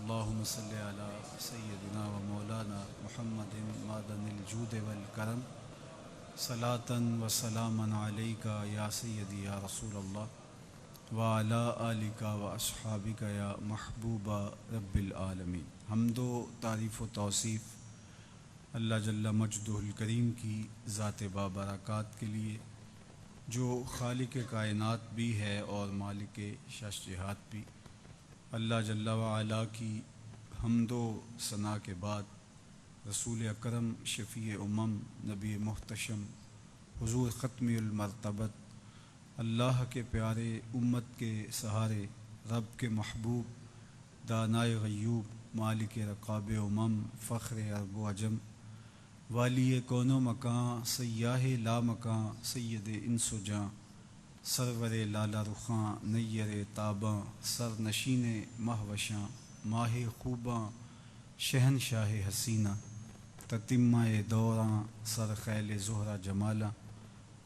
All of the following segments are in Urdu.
اللهم صل على سيدنا ومولانا محمد معدن الجود والکرم صلاة وسلاما عليك يا سيدي يا رسول الله وعلى آلك وأصحابك يا محبوب رب العالمین۔ حمد و تعریف و توصیف اللہ جل مجدہ الکریم کی ذات بابرکات کے لیے، جو خالق کائنات بھی ہے اور مالک شش جہات بھی۔ اللہ جل وعلا کی حمد و ثنا کے بعد رسول اکرم شفیع امم نبی محتشم حضور ختمی المرتبت اللہ کے پیارے امت کے سہارے رب کے محبوب دانائے غیوب مالک رقاب امم فخر عرب و عجم والی کون و مکان سیاہ لا مکان سید انس و جاں سرور لالا رخاں نیر تاباں سر نشین مہوشاں ماہ خوباں شہنشاہ حسینہ تتمہ دوراں سر خیل زہرہ جمالہ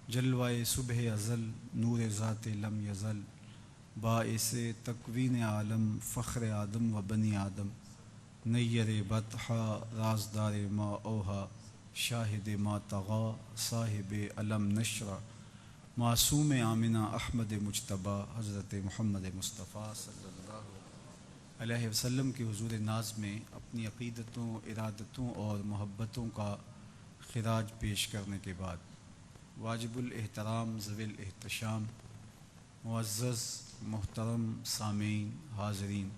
جلوائے صبح ازل نور ذات لم یزل باعث تکوین عالم فخر آدم و بنی آدم نیر بطحا رازدار ما اوہا شاہد ما طغا صاحب علم نشرہ معصوم آمنہ احمد مجتبیٰ حضرت محمد مصطفیٰ صلی اللہ علیہ وسلم کے حضور ناز میں اپنی عقیدتوں، ارادتوں اور محبتوں کا خراج پیش کرنے کے بعد واجب الاحترام ذوی الاحتشام معزز محترم سامعین حاضرین،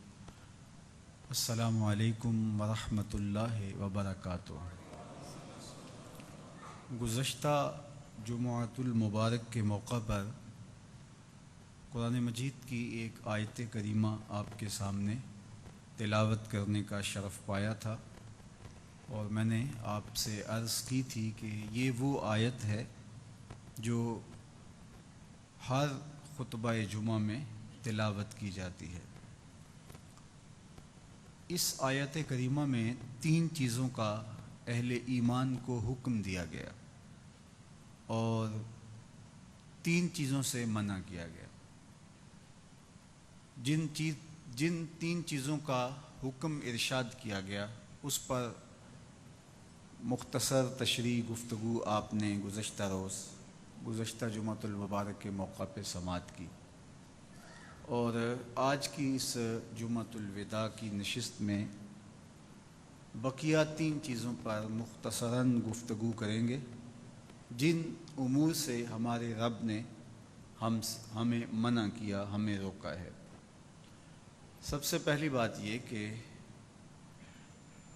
السلام علیکم ورحمۃ اللہ وبرکاتہ۔ گزشتہ جمعۃ المبارک کے موقع پر قرآن مجید کی ایک آیت کریمہ آپ کے سامنے تلاوت کرنے کا شرف پایا تھا، اور میں نے آپ سے عرض کی تھی کہ یہ وہ آیت ہے جو ہر خطبہ جمعہ میں تلاوت کی جاتی ہے۔ اس آیت کریمہ میں 3 چیزوں کا اہل ایمان کو حکم دیا گیا اور 3 چیزوں سے منع کیا گیا۔ جن 3 چیزوں کا حکم ارشاد کیا گیا اس پر مختصر تشریح گفتگو آپ نے گزشتہ جمعۃ المبارک کے موقع پہ سماعت کی، اور آج کی اس جمعۃ الوداع کی نشست میں بقیہ 3 چیزوں پر مختصراً گفتگو کریں گے جن امور سے ہمارے رب نے ہمیں منع کیا، ہمیں روکا ہے۔ سب سے پہلی بات یہ کہ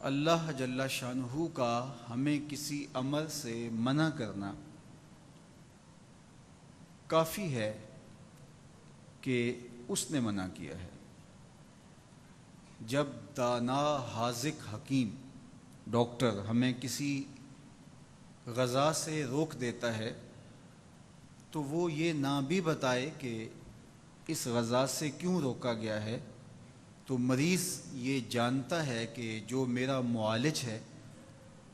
اللہ جل شانہ کا ہمیں کسی امر سے منع کرنا کافی ہے کہ اس نے منع کیا ہے۔ جب دانا حاذق حکیم ڈاکٹر ہمیں کسی غذا سے روک دیتا ہے تو وہ یہ نہ بھی بتائے کہ اس غذا سے کیوں روکا گیا ہے، تو مریض یہ جانتا ہے کہ جو میرا معالج ہے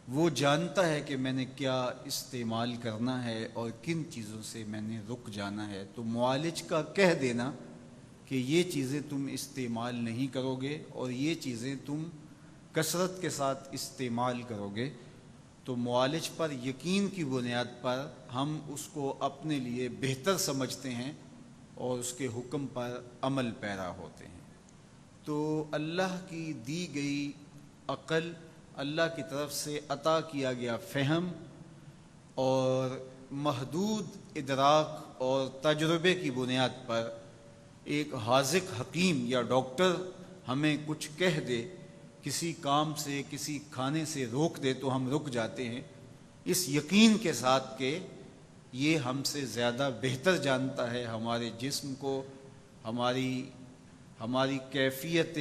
وہ جانتا ہے کہ میں نے کیا استعمال کرنا ہے اور کن چیزوں سے میں نے رک جانا ہے، تو معالج کا کہہ دینا کہ یہ چیزیں تم استعمال نہیں کرو گے اور یہ چیزیں تم کثرت کے ساتھ استعمال کرو گے، تو معالج پر یقین کی بنیاد پر ہم اس کو اپنے لیے بہتر سمجھتے ہیں اور اس کے حکم پر عمل پیرا ہوتے ہیں۔ تو اللہ کی دی گئی عقل، اللہ کی طرف سے عطا کیا گیا فہم اور محدود ادراک اور تجربے کی بنیاد پر ایک حاذق حکیم یا ڈاکٹر ہمیں کچھ کہہ دے، کسی کام سے کسی کھانے سے روک دے تو ہم رک جاتے ہیں، اس یقین کے ساتھ کہ یہ ہم سے زیادہ بہتر جانتا ہے ہمارے جسم کو، ہماری کیفیت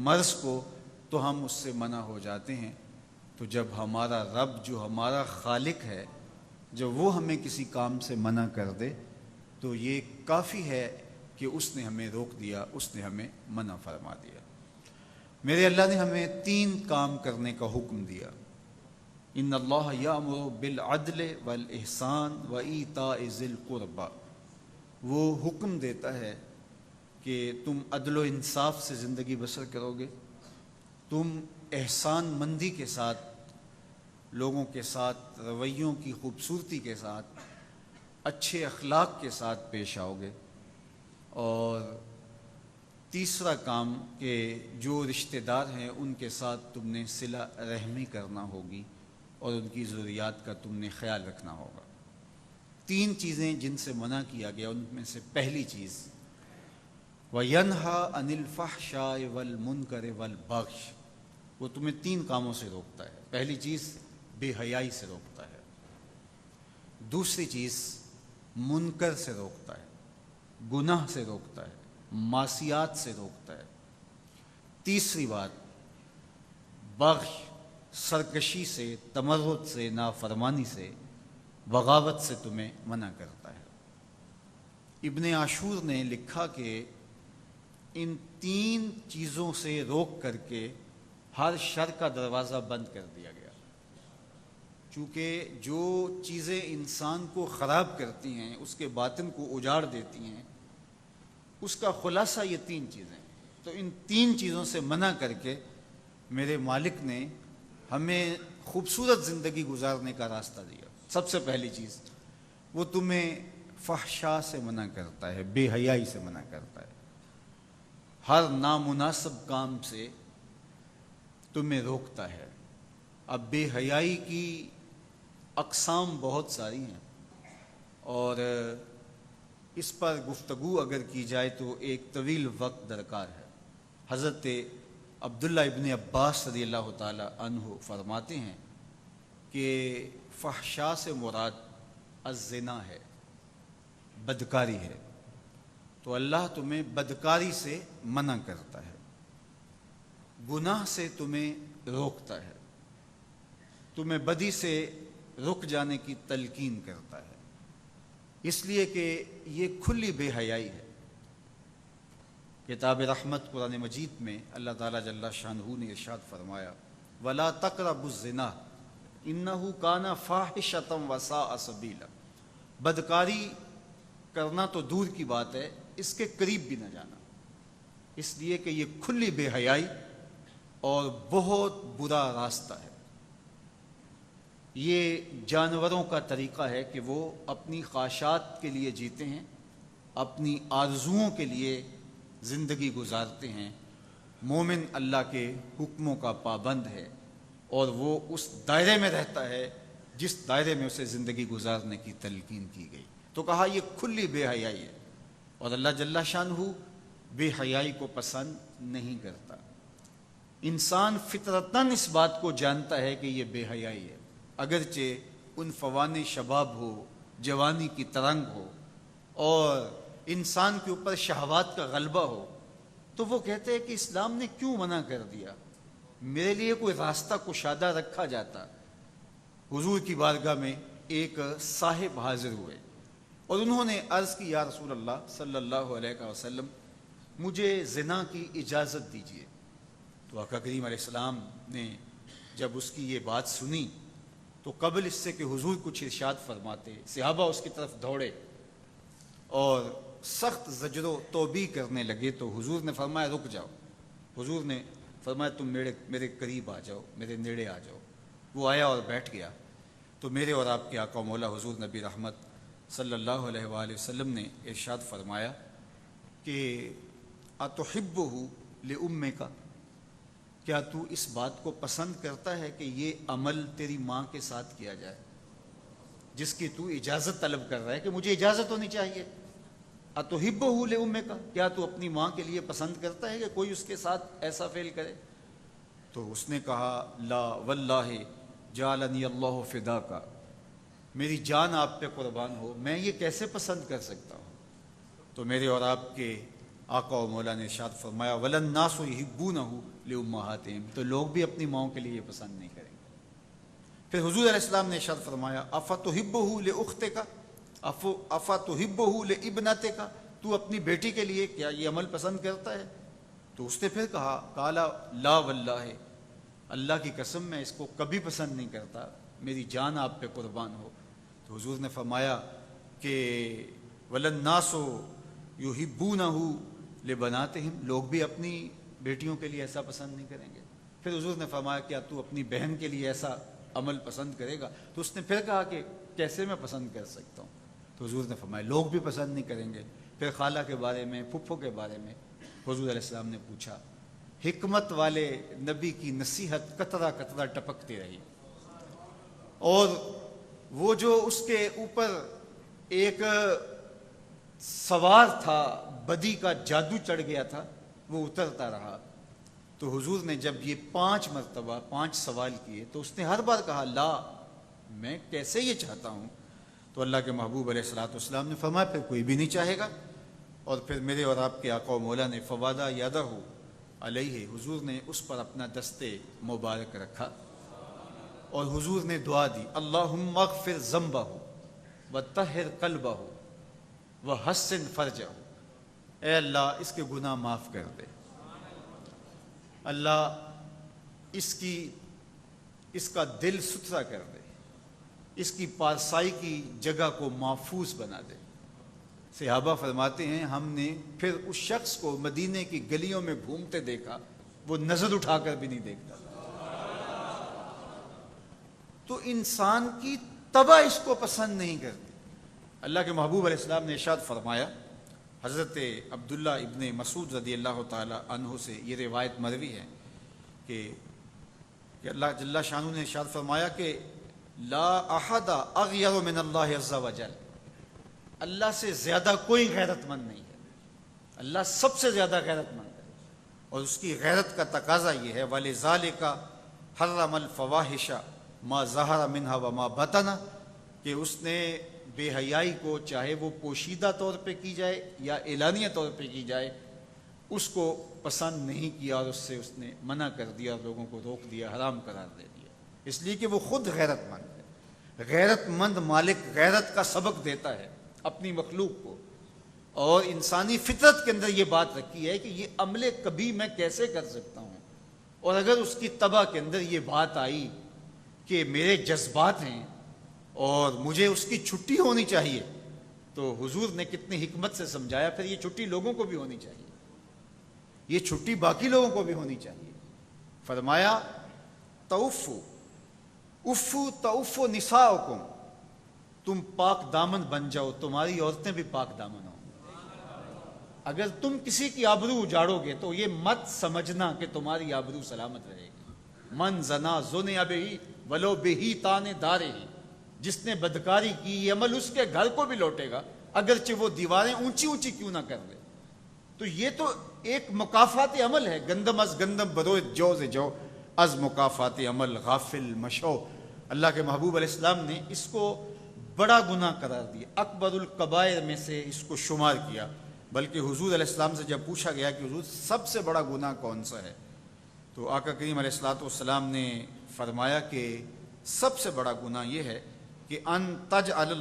مرض کو، تو ہم اس سے منع ہو جاتے ہیں۔ تو جب ہمارا رب جو ہمارا خالق ہے، جب وہ ہمیں کسی کام سے منع کر دے تو یہ کافی ہے کہ اس نے ہمیں روک دیا، اس نے ہمیں منع فرما دیا۔ میرے اللہ نے ہمیں 3 کام کرنے کا حکم دیا۔ ان اللہ یامر بالعدل والاحسان وایتاء ذی القربی، وہ حکم دیتا ہے کہ تم عدل و انصاف سے زندگی بسر کرو گے، تم احسان مندی کے ساتھ، لوگوں کے ساتھ رویوں کی خوبصورتی کے ساتھ، اچھے اخلاق کے ساتھ پیش آؤ گے۔ اور تیسرا کام کہ جو رشتہ دار ہیں ان کے ساتھ تم نے صلہ رحمی کرنا ہوگی اور ان کی ضروریات کا تم نے خیال رکھنا ہوگا۔ تین چیزیں جن سے منع کیا گیا، ان میں سے پہلی چیز وَيَنْهَا عَنِ الْفَحْشَاءِ وَالْمُنْكَرِ وَالْبَغْيِ، وہ تمہیں تین کاموں سے روکتا ہے۔ پہلی چیز بے حیائی سے روکتا ہے، دوسری چیز منکر سے روکتا ہے، گناہ سے روکتا ہے، معصیات سے روکتا ہے، تیسری بات بغی، سرکشی سے، تمرد سے، نافرمانی سے، بغاوت سے تمہیں منع کرتا ہے۔ ابن عاشور نے لکھا کہ ان تین چیزوں سے روک کر کے ہر شر کا دروازہ بند کر دیا گیا، چونکہ جو چیزیں انسان کو خراب کرتی ہیں، اس کے باطن کو اجاڑ دیتی ہیں، اس کا خلاصہ یہ تین چیزیں۔ تو ان تین چیزوں سے منع کر کے میرے مالک نے ہمیں خوبصورت زندگی گزارنے کا راستہ دیا۔ سب سے پہلی چیز وہ تمہیں فحشاء سے منع کرتا ہے، بے حیائی سے منع کرتا ہے، ہر نامناسب کام سے تمہیں روکتا ہے۔ اب بے حیائی کی اقسام بہت ساری ہیں، اور اس پر گفتگو اگر کی جائے تو ایک طویل وقت درکار ہے۔ حضرت عبداللہ ابن عباس رضی اللہ تعالی عنہ فرماتے ہیں کہ فحشاء سے مراد الزنا ہے، بدکاری ہے۔ تو اللہ تمہیں بدکاری سے منع کرتا ہے، گناہ سے تمہیں روکتا ہے، تمہیں بدی سے رک جانے کی تلقین کرتا ہے، اس لیے کہ یہ کھلی بے حیائی ہے۔ کتاب رحمت قرآن مجید میں اللہ تعالیٰ جل شانہ نے ارشاد فرمایا وَلَا تَقْرَبُوا الزِّنَا إِنَّهُ كَانَ فَاحِشَةً وَسَاءَ سَبِيلًا، بدکاری کرنا تو دور کی بات ہے، اس کے قریب بھی نہ جانا، اس لیے کہ یہ کھلی بے حیائی اور بہت برا راستہ ہے۔ یہ جانوروں کا طریقہ ہے کہ وہ اپنی خواہشات کے لیے جیتے ہیں، اپنی آرزوؤں کے لیے زندگی گزارتے ہیں۔ مومن اللہ کے حکموں کا پابند ہے اور وہ اس دائرے میں رہتا ہے جس دائرے میں اسے زندگی گزارنے کی تلقین کی گئی۔ تو کہا یہ کھلی بے حیائی ہے، اور اللہ جل شانہ بے حیائی کو پسند نہیں کرتا۔ انسان فطرتاً اس بات کو جانتا ہے کہ یہ بے حیائی ہے، اگرچہ عنفوان شباب ہو، جوانی کی ترنگ ہو، اور انسان کے اوپر شہوات کا غلبہ ہو، تو وہ کہتے ہیں کہ اسلام نے کیوں منع کر دیا، میرے لیے کوئی راستہ کشادہ رکھا جاتا۔ حضور کی بارگاہ میں ایک صاحب حاضر ہوئے اور انہوں نے عرض کی یا رسول اللہ صلی اللہ علیہ وسلم مجھے زنا کی اجازت دیجیے۔ تو آقا کریم علیہ السلام نے جب اس کی یہ بات سنی تو قبل اس سے کہ حضور کچھ ارشاد فرماتے، صحابہ اس کی طرف دوڑے اور سخت زجر و توبیخ کرنے لگے، تو حضور نے فرمایا رک جاؤ۔ حضور نے فرمایا تم میرے قریب آ جاؤ، میرے نیڑے آ جاؤ۔ وہ آیا اور بیٹھ گیا، تو میرے اور آپ کے آقا مولا حضور نبی رحمت صلی اللہ علیہ وآلہ وسلم نے ارشاد فرمایا کہ اتحبہ لأمک، کیا تو اس بات کو پسند کرتا ہے کہ یہ عمل تیری ماں کے ساتھ کیا جائے جس کی تو اجازت طلب کر رہا ہے کہ مجھے اجازت ہونی چاہیے؟ اتحبہ لأمک، کیا تو اپنی ماں کے لیے پسند کرتا ہے کہ کوئی اس کے ساتھ ایسا فعل کرے؟ تو اس نے کہا لا واللہ جعلنی اللہ فداک، میری جان آپ پہ قربان ہو، میں یہ کیسے پسند کر سکتا ہوں؟ تو میرے اور آپ کے آقا و مولا نے ارشاد فرمایا وَلَلنَّاسُ يُحِبُّونَهُ لِأُمَّهَاتِهِمْ، تو لوگ بھی اپنی ماؤں کے لیے یہ پسند نہیں کریں گے۔ پھر حضور علیہ السلام نے ارشاد فرمایا أَفَتُحِبُّهُ لِأُخْتِكَ أَفَتُحِبُّهُ لِإِبْنَتِكَ، تو اپنی بیٹی کے لیے کیا یہ عمل پسند کرتا ہے؟ تو اس نے پھر کہا قَالَ لَا وَاللَّهِ، اللہ کی قسم میں اس کو کبھی پسند نہیں کرتا، میری جان آپ پہ قربان ہو۔ تو حضور نے فرمایا کہ وَلَلنَّاسُ يُحِبُّونَهُ لِبَنَاتِهِمْ، لوگ بھی اپنی بیٹیوں کے لیے ایسا پسند نہیں کریں گے۔ پھر حضور نے فرمایا کیا تو اپنی بہن کے لیے ایسا عمل پسند کرے گا؟ تو اس نے پھر کہا کہ کیسے میں پسند کر سکتا ہوں؟ تو حضور نے فرمایا لوگ بھی پسند نہیں کریں گے۔ پھر خالہ کے بارے میں، پھپھو کے بارے میں حضور علیہ السلام نے پوچھا۔ حکمت والے نبی کی نصیحت قطرہ قطرہ ٹپکتی رہی، اور وہ جو اس کے اوپر ایک سوار تھا، بدی کا جادو چڑھ گیا تھا، وہ اترتا رہا۔ تو حضور نے جب یہ 5 مرتبہ 5 سوال کیے تو اس نے ہر بار کہا لا، میں کیسے یہ چاہتا ہوں؟ تو اللہ کے محبوب علیہ الصلوۃ والسلام نے فرمایا پھر کوئی بھی نہیں چاہے گا۔ اور پھر میرے اور آپ کے آقا و مولا نے فوادہ یادہ علیہ، حضور نے اس پر اپنا دستے مبارک رکھا اور حضور نے دعا دی اللہم اغفر ذنبہ وطہر قلبہ وحسن فرجہ، اے اللہ اس کے گناہ معاف کر دے، اللہ اس کا دل ستھرا کر دے، اس کی پارسائی کی جگہ کو محفوظ بنا دے۔ صحابہ فرماتے ہیں ہم نے پھر اس شخص کو مدینے کی گلیوں میں گھومتے دیکھا، وہ نظر اٹھا کر بھی نہیں دیکھتا۔ تو انسان کی طبع اس کو پسند نہیں کرتی۔ اللہ کے محبوب علیہ السلام نے ارشاد فرمایا، حضرت عبداللہ ابن مسعود رضی اللہ تعالی عنہ سے یہ روایت مروی ہے کہ اللہ جل شانہ نے ارشاد فرمایا کہ لا احد اغیر من اللہ عز وجل، اللہ سے زیادہ کوئی غیرت مند نہیں ہے، اللہ سب سے زیادہ غیرت مند ہے، اور اس کی غیرت کا تقاضا یہ ہے وَلِذَالِكَ حَرَّمَ الْفَوَاحِشَ مَا ظَهَرَ مِنْهَا وَمَا بَطَنَ، کہ اس نے بے حیائی کو چاہے وہ پوشیدہ طور پہ کی جائے یا اعلانیہ طور پہ کی جائے اس کو پسند نہیں کیا، اور اس سے اس نے منع کر دیا اور لوگوں کو روک دیا، حرام قرار دے دیا، اس لیے کہ وہ خود غیرت مند ہے۔ غیرت مند مالک غیرت کا سبق دیتا ہے اپنی مخلوق کو، اور انسانی فطرت کے اندر یہ بات رکھی ہے کہ یہ عملے کبھی میں کیسے کر سکتا ہوں، اور اگر اس کی طبع کے اندر یہ بات آئی کہ میرے جذبات ہیں اور مجھے اس کی چھٹی ہونی چاہیے، تو حضور نے کتنی حکمت سے سمجھایا پھر یہ چھٹی لوگوں کو بھی ہونی چاہیے، یہ چھٹی باقی لوگوں کو بھی ہونی چاہیے۔ فرمایا توفو افو توفو نساؤکم، تم پاک دامن بن جاؤ، تمہاری عورتیں بھی پاک دامن ہوں۔ اگر تم کسی کی آبرو اجاڑو گے تو یہ مت سمجھنا کہ تمہاری آبرو سلامت رہے گی۔ من زنا زنیا بہی ولو بہی تان دارے ہی، جس نے بدکاری کی یہ عمل اس کے گھر کو بھی لوٹے گا اگرچہ وہ دیواریں اونچی اونچی کیوں نہ کر دے۔ تو یہ تو ایک مکافات عمل ہے، گندم از گندم برو جو سے جو از مکافات عمل غافل مشو۔ اللہ کے محبوب علیہ السلام نے اس کو بڑا گناہ قرار دیا، اکبر الکبائر میں سے اس کو شمار کیا، بلکہ حضور علیہ السلام سے جب پوچھا گیا کہ حضور سب سے بڑا گناہ کون سا ہے، تو آقا کریم علیہ الصلوۃ والسلام نے فرمایا کہ سب سے بڑا گناہ یہ ہے کہ ان تجعل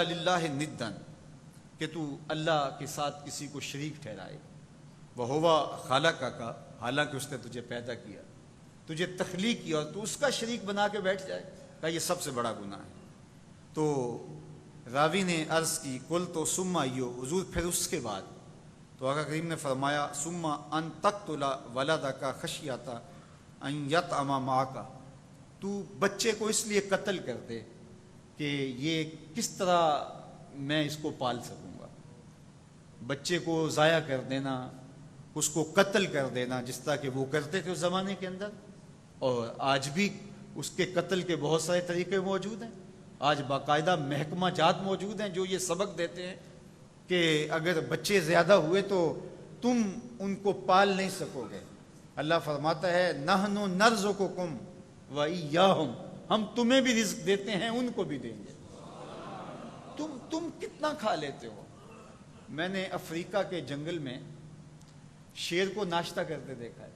للہ ندا، کہ تو اللہ کے ساتھ کسی کو شریک ٹھہرائے، وہو خلقک، حالانکہ اس نے تجھے پیدا کیا، تجھے تخلیق کیا، اور تو اس کا شریک بنا کے بیٹھ جائے، کہا یہ سب سے بڑا گناہ ہے۔ تو راوی نے عرض کی کل تو ثم ایو، حضور پھر اس کے بعد؟ تو آقا کریم نے فرمایا ثم ان تقتل ولدک خشیۃ ان یطعم معک، تو بچے کو اس لیے قتل کر دے کہ یہ کس طرح میں اس کو پال سکوں گا، بچے کو ضائع کر دینا، اس کو قتل کر دینا جس طرح کہ وہ کرتے تھے اس زمانے کے اندر، اور آج بھی اس کے قتل کے بہت سارے طریقے موجود ہیں۔ آج باقاعدہ محکمہ جات موجود ہیں جو یہ سبق دیتے ہیں کہ اگر بچے زیادہ ہوئے تو تم ان کو پال نہیں سکو گے۔ اللہ فرماتا ہے نحن نرزقکم وإیاہم، ہم تمہیں بھی رزق دیتے ہیں ان کو بھی دیں گے۔ تم کتنا کھا لیتے ہو؟ میں نے افریقہ کے جنگل میں شیر کو ناشتہ کرتے دیکھا ہے،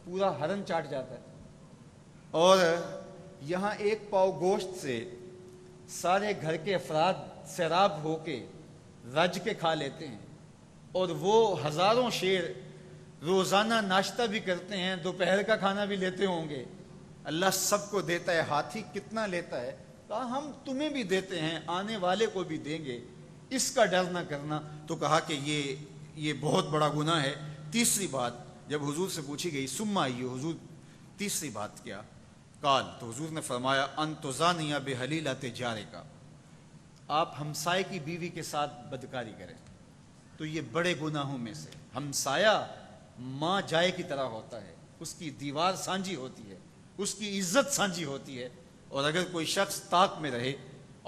پورا ہرن چاٹ جاتا ہے، اور یہاں ایک پاؤ گوشت سے سارے گھر کے افراد سیراب ہو کے رج کے کھا لیتے ہیں، اور وہ ہزاروں شیر روزانہ ناشتہ بھی کرتے ہیں، دوپہر کا کھانا بھی لیتے ہوں گے۔ اللہ سب کو دیتا ہے، ہاتھی کتنا لیتا ہے، کہا ہم تمہیں بھی دیتے ہیں، آنے والے کو بھی دیں گے، اس کا ڈر نہ کرنا۔ تو کہا کہ یہ بہت بڑا گناہ ہے۔ تیسری بات جب حضور سے پوچھی گئی سما یہ حضور تیسری بات کیا قال تو حضور نے فرمایا ان تزانیہ بحلیلۃ جارک آپ ہمسائے کی بیوی کے ساتھ بدکاری کریں تو یہ بڑے گناہوں میں سے ہمسایہ ماں جائے کی طرح ہوتا ہے اس کی دیوار سانجھی ہوتی ہے اس کی عزت سانجھی ہوتی ہے اور اگر کوئی شخص طاق میں رہے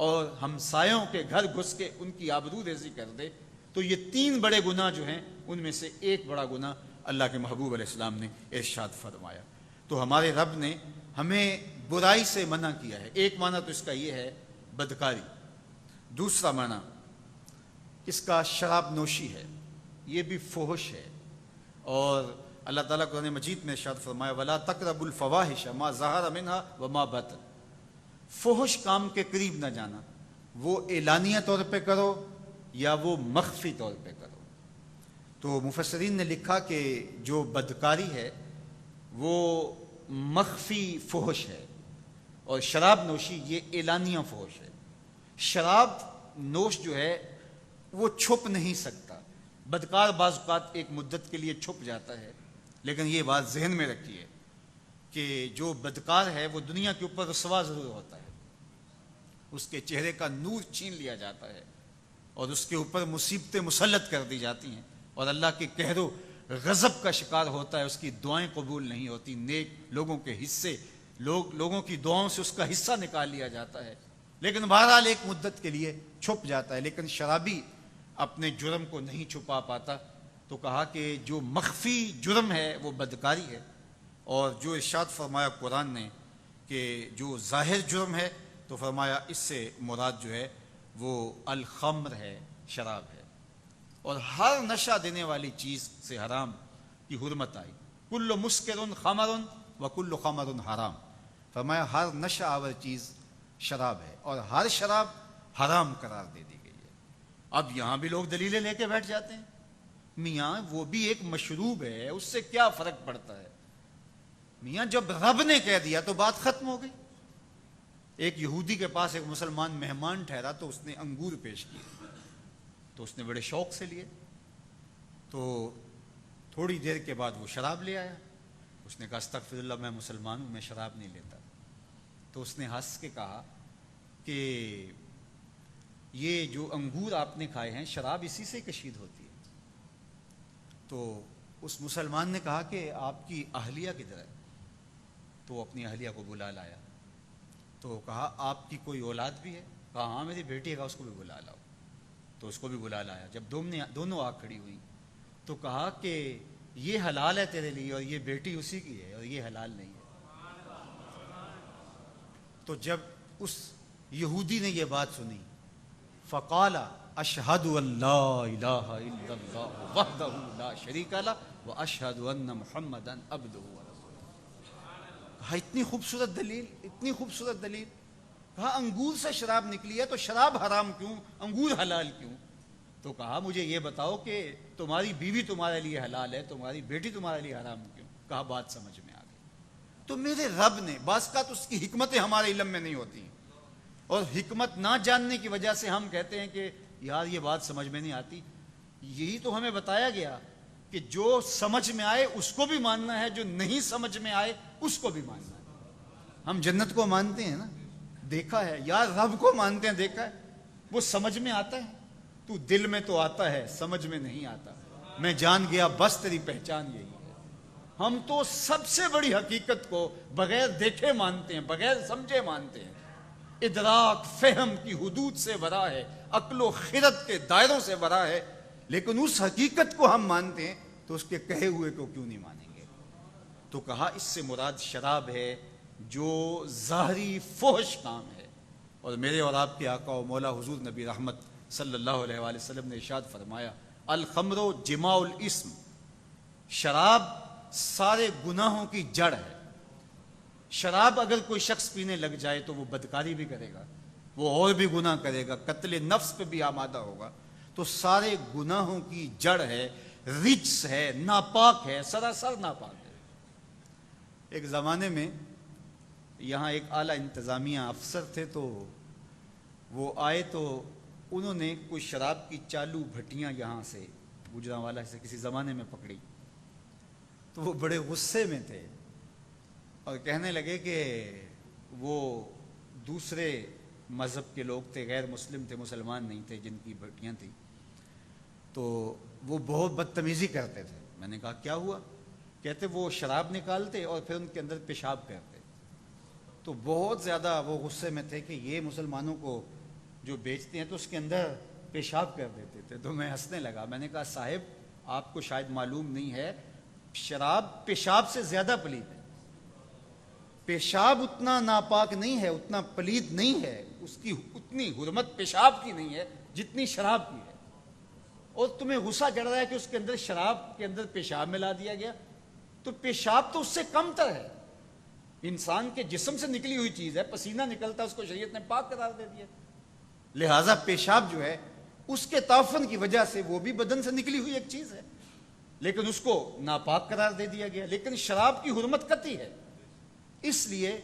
اور ہمسایوں کے گھر گھس کے ان کی آبرو ریزی کر دے تو یہ 3 بڑے گناہ جو ہیں ان میں سے ایک بڑا گناہ اللہ کے محبوب علیہ السلام نے ارشاد فرمایا۔ تو ہمارے رب نے ہمیں برائی سے منع کیا ہے۔ ایک معنی تو اس کا یہ ہے بدکاری، دوسرا معنی اس کا شراب نوشی ہے، یہ بھی فحش ہے، اور اللہ تعالیٰ قرآن مجید میں ارشاد فرمایا وَلَا تَقْرَبُوا الْفَوَاحِشَ مَا ظَهَرَ مِنْهَا وَمَا بَطَنَ، فحش کام کے قریب نہ جانا، وہ اعلانیہ طور پہ کرو یا وہ مخفی طور پہ کرو۔ تو مفسرین نے لکھا کہ جو بدکاری ہے وہ مخفی فحش ہے اور شراب نوشی یہ اعلانیہ فحش ہے۔ شراب نوش جو ہے وہ چھپ نہیں سکتا، بدکار بعض اوقات ایک مدت کے لیے چھپ جاتا ہے، لیکن یہ بات ذہن میں رکھیے کہ جو بدکار ہے وہ دنیا کے اوپر رسوا ضرور ہوتا ہے، اس کے چہرے کا نور چھین لیا جاتا ہے اور اس کے اوپر مصیبتیں مسلط کر دی جاتی ہیں اور اللہ کے قہر و غضب کا شکار ہوتا ہے، اس کی دعائیں قبول نہیں ہوتی، نیک لوگوں کے حصے لوگوں کی دعاؤں سے اس کا حصہ نکال لیا جاتا ہے، لیکن بہرحال ایک مدت کے لیے چھپ جاتا ہے۔ لیکن شرابی اپنے جرم کو نہیں چھپا پاتا، تو کہا کہ جو مخفی جرم ہے وہ بدکاری ہے، اور جو ارشاد فرمایا قرآن نے کہ جو ظاہر جرم ہے تو فرمایا اس سے مراد جو ہے وہ الخمر ہے، شراب ہے، اور ہر نشہ دینے والی چیز سے حرام کی حرمت آئی، کل مسکر خمر و کل خمر حرام، فرمایا ہر نشہ آور چیز شراب ہے اور ہر شراب حرام قرار دے دی گئی ہے۔ اب یہاں بھی لوگ دلیلیں لے کے بیٹھ جاتے ہیں، میاں وہ بھی ایک مشروب ہے، اس سے کیا فرق پڑتا ہے؟ میاں جب رب نے کہہ دیا تو بات ختم ہو گئی۔ ایک یہودی کے پاس ایک مسلمان مہمان ٹھہرا تو اس نے انگور پیش کیے تو اس نے بڑے شوق سے لیے، تو تھوڑی دیر کے بعد وہ شراب لے آیا، اس نے کہا استغفر اللہ میں مسلمان ہوں، میں شراب نہیں لیتا۔ تو اس نے ہنس کے کہا کہ یہ جو انگور آپ نے کھائے ہیں شراب اسی سے کشید ہوتی ہے۔ تو اس مسلمان نے کہا کہ آپ کی اہلیہ کدھر ہے؟ تو وہ اپنی اہلیہ کو بلا لایا، تو کہا آپ کی کوئی اولاد بھی ہے؟ کہا ہاں میری بیٹی ہے، کہا اس کو بھی بلا لاؤ، تو اس کو بھی بلا لایا۔ جب دونوں آ کھڑی ہوئی تو کہا کہ یہ حلال ہے تیرے لیے اور یہ بیٹی اسی کی ہے اور یہ حلال نہیں ہے۔ تو جب اس یہودی نے یہ بات سنی فقال اشہد ان لا الہ الا اللہ وحدہ لا شریک لہ واشہد ان محمدا عبدہ ورسولہ۔ کہا اتنی خوبصورت دلیل، اتنی خوبصورت دلیل، کہا انگور سے شراب نکلی ہے تو شراب حرام کیوں، انگور حلال کیوں؟ تو کہا مجھے یہ بتاؤ کہ تمہاری بیوی تمہارے لیے حلال ہے، تمہاری بیٹی تمہارے لیے حرام کیوں؟ کہا بات سمجھ میں آ گئی۔ تو میرے رب نے بعض کا تو اس کی حکمتیں ہمارے علم میں نہیں ہوتی ہیں، اور حکمت نہ جاننے کی وجہ سے ہم کہتے ہیں کہ یار یہ بات سمجھ میں نہیں آتی۔ یہی تو ہمیں بتایا گیا کہ جو سمجھ میں آئے اس کو بھی ماننا ہے، جو نہیں سمجھ میں آئے اس کو بھی ماننا ہے۔ ہم جنت کو مانتے ہیں نا، دیکھا ہے، یار رب کو مانتے ہیں، دیکھا ہے، وہ سمجھ میں آتا ہے، تو دل میں تو آتا ہے، سمجھ میں نہیں آتا۔ میں جان گیا بس تیری پہچان یہی ہے۔ ہم تو سب سے بڑی حقیقت کو بغیر دیکھے مانتے ہیں، بغیر سمجھے مانتے ہیں۔ ادراک فہم کی حدود سے ورا ہے، عقل و خرد کے دائروں سے ورا ہے، لیکن اس حقیقت کو ہم مانتے ہیں تو اس کے کہے ہوئے کو کیوں نہیں مانیں گے؟ تو کہا اس سے مراد شراب ہے جو ظاہری فحش کام ہے، اور میرے اور آپ کے آقا و مولا حضور نبی رحمت صلی اللہ علیہ وآلہ وسلم نے ارشاد فرمایا الخمر جماع الاسم، شراب سارے گناہوں کی جڑ ہے۔ شراب اگر کوئی شخص پینے لگ جائے تو وہ بدکاری بھی کرے گا، وہ اور بھی گناہ کرے گا، قتل نفس پہ بھی آمادہ ہوگا، تو سارے گناہوں کی جڑ ہے، رجس ہے، ناپاک ہے، سراسر ناپاک ہے۔ ایک زمانے میں یہاں ایک اعلیٰ انتظامیہ افسر تھے، تو وہ آئے تو انہوں نے کوئی شراب کی چالو بھٹیاں یہاں سے گجرانوالہ سے کسی زمانے میں پکڑی، تو تو وہ بڑے غصے میں تھے اور کہنے لگے کہ وہ دوسرے مذہب کے لوگ تھے، غیر مسلم تھے، مسلمان نہیں تھے، جن کی بیٹیاں تھیں، تو وہ بہت بدتمیزی کرتے تھے۔ میں نے کہا کیا ہوا؟ کہتے وہ شراب نکالتے اور پھر ان کے اندر پیشاب کرتے۔ تو بہت زیادہ وہ غصے میں تھے کہ یہ مسلمانوں کو جو بیچتے ہیں تو اس کے اندر پیشاب کر دیتے تھے۔ تو میں ہنسنے لگا، میں نے کہا صاحب آپ کو شاید معلوم نہیں ہے، شراب پیشاب سے زیادہ پلید ہے۔ پیشاب اتنا ناپاک نہیں ہے، اتنا پلید نہیں ہے، اس کی اتنی حرمت پیشاب کی نہیں ہے جتنی شراب کی ہے، اور تمہیں غصہ چڑھ رہا ہے کہ اس کے اندر شراب کے اندر پیشاب ملا دیا گیا۔ تو پیشاب تو اس سے کم تر ہے، انسان کے جسم سے نکلی ہوئی چیز ہے، پسینہ نکلتا ہے، اس کو شریعت نے پاک قرار دے دیا۔ لہٰذا پیشاب جو ہے اس کے تعفن کی وجہ سے وہ بھی بدن سے نکلی ہوئی ایک چیز ہے، لیکن اس کو ناپاک قرار دے دیا گیا۔ لیکن شراب کی حرمت قطعی ہے، اس لیے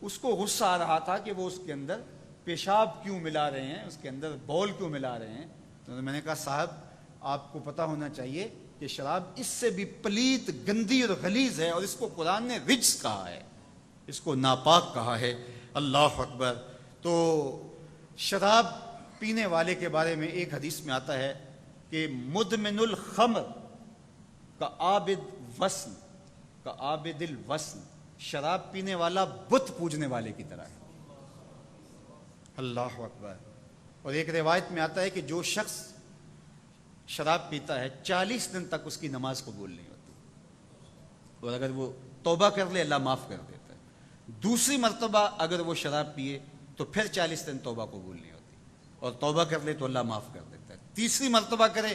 اس کو غصہ آ رہا تھا کہ وہ اس کے اندر پیشاب کیوں ملا رہے ہیں، اس کے اندر بول کیوں ملا رہے ہیں۔ تو میں نے کہا صاحب آپ کو پتہ ہونا چاہیے کہ شراب اس سے بھی پلید، گندی اور غلیظ ہے، اور اس کو قرآن نے رجس کہا ہے، اس کو ناپاک کہا ہے۔ اللہ اکبر۔ تو شراب پینے والے کے بارے میں ایک حدیث میں آتا ہے کہ مدمن الخمر کا عابد وسن، کا عابد الوسن، شراب پینے والا بت پوجنے والے کی طرح ہے۔ اللہ اکبر۔ اور ایک روایت میں آتا ہے کہ جو شخص شراب پیتا ہے 40 دن تک اس کی نماز قبول نہیں ہوتی، اور اگر وہ توبہ کر لے اللہ معاف کر دیتا ہے۔ دوسری مرتبہ اگر وہ شراب پیے تو پھر 40 دن توبہ قبول نہیں ہوتی، اور توبہ کر لے تو اللہ معاف کر دیتا ہے۔ تیسری مرتبہ کرے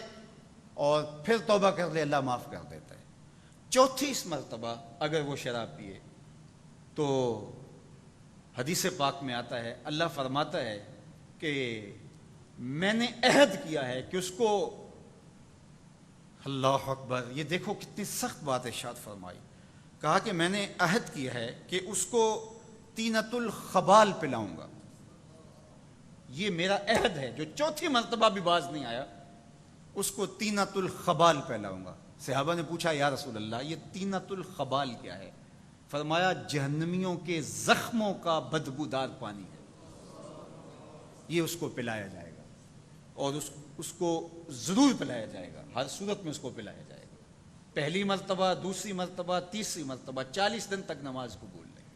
اور پھر توبہ کر لے اللہ معاف کر دیتا ہے۔ چوتھی مرتبہ اگر وہ شراب پیے تو حدیث پاک میں آتا ہے، اللہ فرماتا ہے کہ میں نے عہد کیا ہے کہ اس کو، اللہ اکبر، یہ دیکھو کتنی سخت بات ارشاد فرمائی، کہا کہ میں نے عہد کیا ہے کہ اس کو طینۃ الخبال پلاؤں گا۔ یہ میرا عہد ہے، جو چوتھی مرتبہ بھی باز نہیں آیا اس کو طینۃ الخبال پلاؤں گا۔ صحابہ نے پوچھا یا رسول اللہ یہ طینۃ الخبال کیا ہے؟ فرمایا جہنمیوں کے زخموں کا بدبودار پانی ہے، یہ اس کو پلایا جائے گا، اور اس کو ضرور پلایا جائے گا، ہر صورت میں اس کو پلایا جائے گا۔ پہلی مرتبہ، دوسری مرتبہ، تیسری مرتبہ، 40 دن تک نماز قبول نہیں،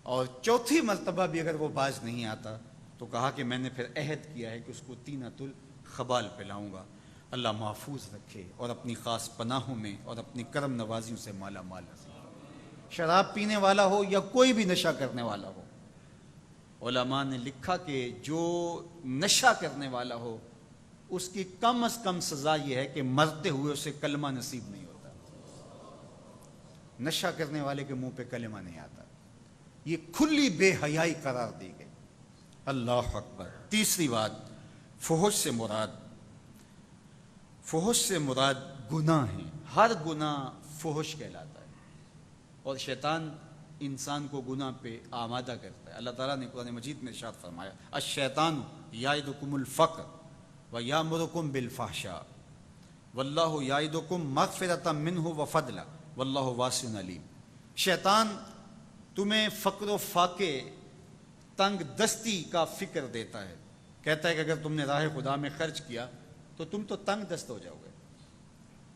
اور چوتھی مرتبہ بھی اگر وہ باز نہیں آتا تو کہا کہ میں نے پھر عہد کیا ہے کہ اس کو طینۃ الخبال پلاؤں گا۔ اللہ محفوظ رکھے اور اپنی خاص پناہوں میں اور اپنی کرم نوازیوں سے مالا مال رکھے۔ شراب پینے والا ہو یا کوئی بھی نشہ کرنے والا ہو، علماء نے لکھا کہ جو نشہ کرنے والا ہو اس کی کم از کم سزا یہ ہے کہ مرتے ہوئے اسے کلمہ نصیب نہیں ہوتا۔ نشہ کرنے والے کے منہ پہ کلمہ نہیں آتا، یہ کھلی بے حیائی قرار دی گئی۔ اللہ اکبر۔ تیسری بات، فحش سے مراد گناہ ہیں، ہر گناہ فحش کہلاتا ہے، اور شیطان انسان کو گناہ پہ آمادہ کرتا ہے۔ اللہ تعالیٰ نے قرآن مجید میں ارشاد فرمایا الشیطان یعدکم الفقر ویامرکم بالفحشاء واللہ یعدکم مغفرۃ منہ وفضلا واللہ واسع علیم۔ شیطان تمہیں فقر و فاقے، تنگ دستی کا فکر دیتا ہے، کہتا ہے کہ اگر تم نے راہ خدا میں خرچ کیا تو تم تو تنگ دست ہو جاؤ گے۔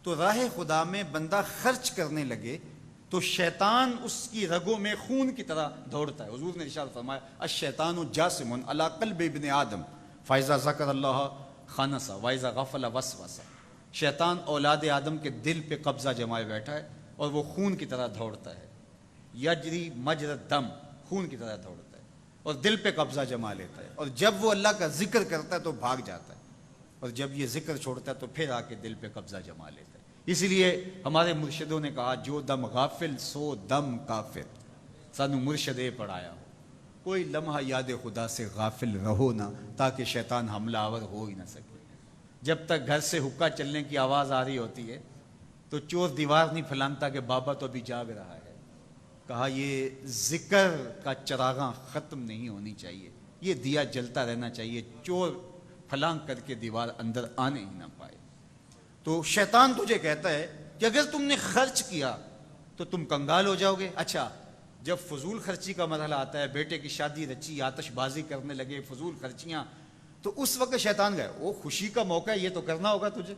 تو راہ خدا میں بندہ خرچ کرنے لگے تو شیطان اس کی رگوں میں خون کی طرح دوڑتا ہے۔ حضور نے ارشاد فرمایا الشیطان جاسم علی قلب ابن آدم فاذا ذکر اللہ خنس واذا غفل وسوس۔ شیطان اولاد آدم کے دل پہ قبضہ جمائے بیٹھا ہے اور وہ خون کی طرح دوڑتا ہے، یجری مجرى الدم، خون کی طرح دوڑتا ہے اور دل پہ قبضہ جما لیتا ہے، اور جب وہ اللہ کا ذکر کرتا ہے تو بھاگ جاتا ہے، اور جب یہ ذکر چھوڑتا ہے تو پھر آ کے دل پہ قبضہ جما لیتا ہے۔ اسی لیے ہمارے مرشدوں نے کہا جو دم غافل سو دم کافر، سانو مرشدے پڑھایا ہو کوئی لمحہ یاد خدا سے غافل رہو نہ، تاکہ شیطان حملہ آور ہو ہی نہ سکے۔ جب تک گھر سے حقہ چلنے کی آواز آ رہی ہوتی ہے تو چور دیوار نہیں پھلانتا کہ بابا تو ابھی جاگ رہا ہے۔ کہا یہ ذکر کا چراغاں ختم نہیں ہونی چاہیے، یہ دیا جلتا رہنا چاہیے، چور پھلانگ کر کے دیوار اندر آنے ہی نہ پائے۔ تو شیطان تجھے کہتا ہے کہ اگر تم نے خرچ کیا تو تم کنگال ہو جاؤ گے. اچھا جب فضول خرچی کا مرحلہ آتا ہے, بیٹے کی شادی رچی, آتش بازی کرنے لگے, فضول خرچیاں, تو اس وقت شیطان گئے وہ خوشی کا موقع ہے, یہ تو کرنا ہوگا تجھے.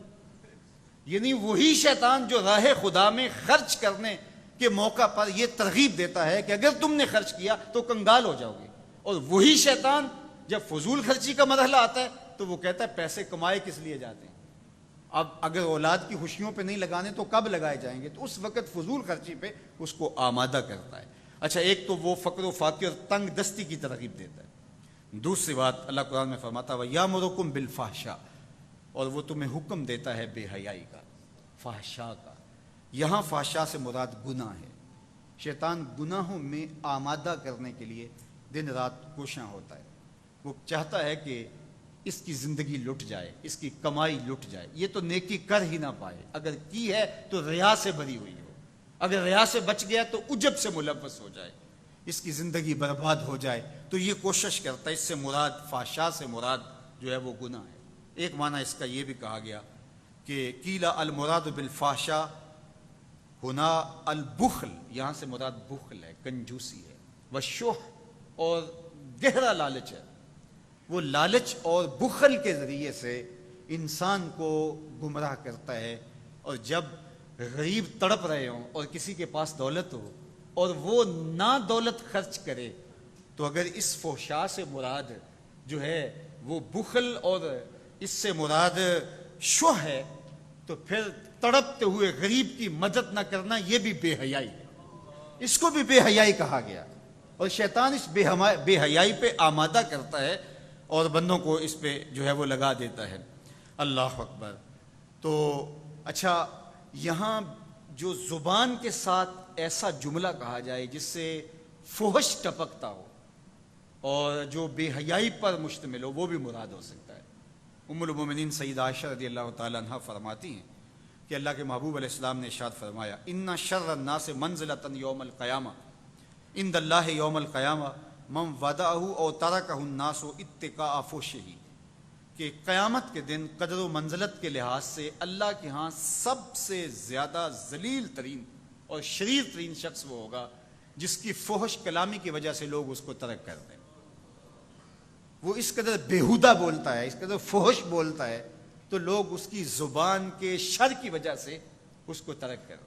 یعنی وہی شیطان جو راہ خدا میں خرچ کرنے کے موقع پر یہ ترغیب دیتا ہے کہ اگر تم نے خرچ کیا تو کنگال ہو جاؤ گے, اور وہی شیطان جب فضول خرچی کا مرحلہ آتا ہے تو وہ کہتا ہے پیسے کمائے کس لیے جاتے ہیں, اب اگر اولاد کی خوشیوں پہ نہیں لگانے تو کب لگائے جائیں گے, تو اس وقت فضول خرچی پہ اس کو آمادہ کرتا ہے. اچھا ایک تو وہ فقر و فاقے اور تنگ دستی کی ترغیب دیتا ہے. دوسری بات اللہ قرآن میں فرماتا ہے وَيَأْمُرُكُم بِالْفَحْشَاءِ, اور وہ تمہیں حکم دیتا ہے بے حیائی کا, فحشاء کا. یہاں فحشاء سے مراد گناہ ہے. شیطان گناہوں میں آمادہ کرنے کے لیے دن رات کوشاں ہوتا ہے. وہ چاہتا ہے کہ اس کی زندگی لٹ جائے, اس کی کمائی لٹ جائے, یہ تو نیکی کر ہی نہ پائے, اگر کی ہے تو ریا سے بری ہوئی ہو, اگر ریا سے بچ گیا تو عجب سے ملوث ہو جائے, اس کی زندگی برباد ہو جائے, تو یہ کوشش کرتا ہے. اس سے مراد فحشاء سے مراد جو ہے وہ گناہ ہے. ایک معنی اس کا یہ بھی کہا گیا کہ قیل المراد بالفحشاء ہنا البخل, یہاں سے مراد بخل ہے, کنجوسی ہے, والشح, اور گہرا لالچ ہے. وہ لالچ اور بخل کے ذریعے سے انسان کو گمراہ کرتا ہے. اور جب غریب تڑپ رہے ہوں اور کسی کے پاس دولت ہو اور وہ نہ دولت خرچ کرے, تو اگر اس فحشاء سے مراد جو ہے وہ بخل اور اس سے مراد شح ہے, تو پھر تڑپتے ہوئے غریب کی مدد نہ کرنا یہ بھی بے حیائی ہے, اس کو بھی بے حیائی کہا گیا. اور شیطان اس بے حیائی پہ آمادہ کرتا ہے اور بندوں کو اس پہ جو ہے وہ لگا دیتا ہے. اللہ اکبر. تو اچھا یہاں جو زبان کے ساتھ ایسا جملہ کہا جائے جس سے فحش ٹپکتا ہو اور جو بے حیائی پر مشتمل ہو, وہ بھی مراد ہو سکتا ہے. ام المومنین سیدہ عائشہ رضی اللہ تعالیٰ عنہ فرماتی ہیں کہ اللہ کے محبوب علیہ السلام نے ارشاد فرمایا ان شر الناس منزلۃ یوم القیامہ عند اللہ یوم القیامہ من ودعہ او ترکہ الناس اتقاء فحشہ, کہ قیامت کے دن قدر و منزلت کے لحاظ سے اللہ کے ہاں سب سے زیادہ ذلیل ترین اور شریر ترین شخص وہ ہوگا جس کی فحش کلامی کی وجہ سے لوگ اس کو ترک کر دیں. وہ اس قدر بیہودہ بولتا ہے, اس قدر فحش بولتا ہے, تو لوگ اس کی زبان کے شر کی وجہ سے اس کو ترک کر دیں.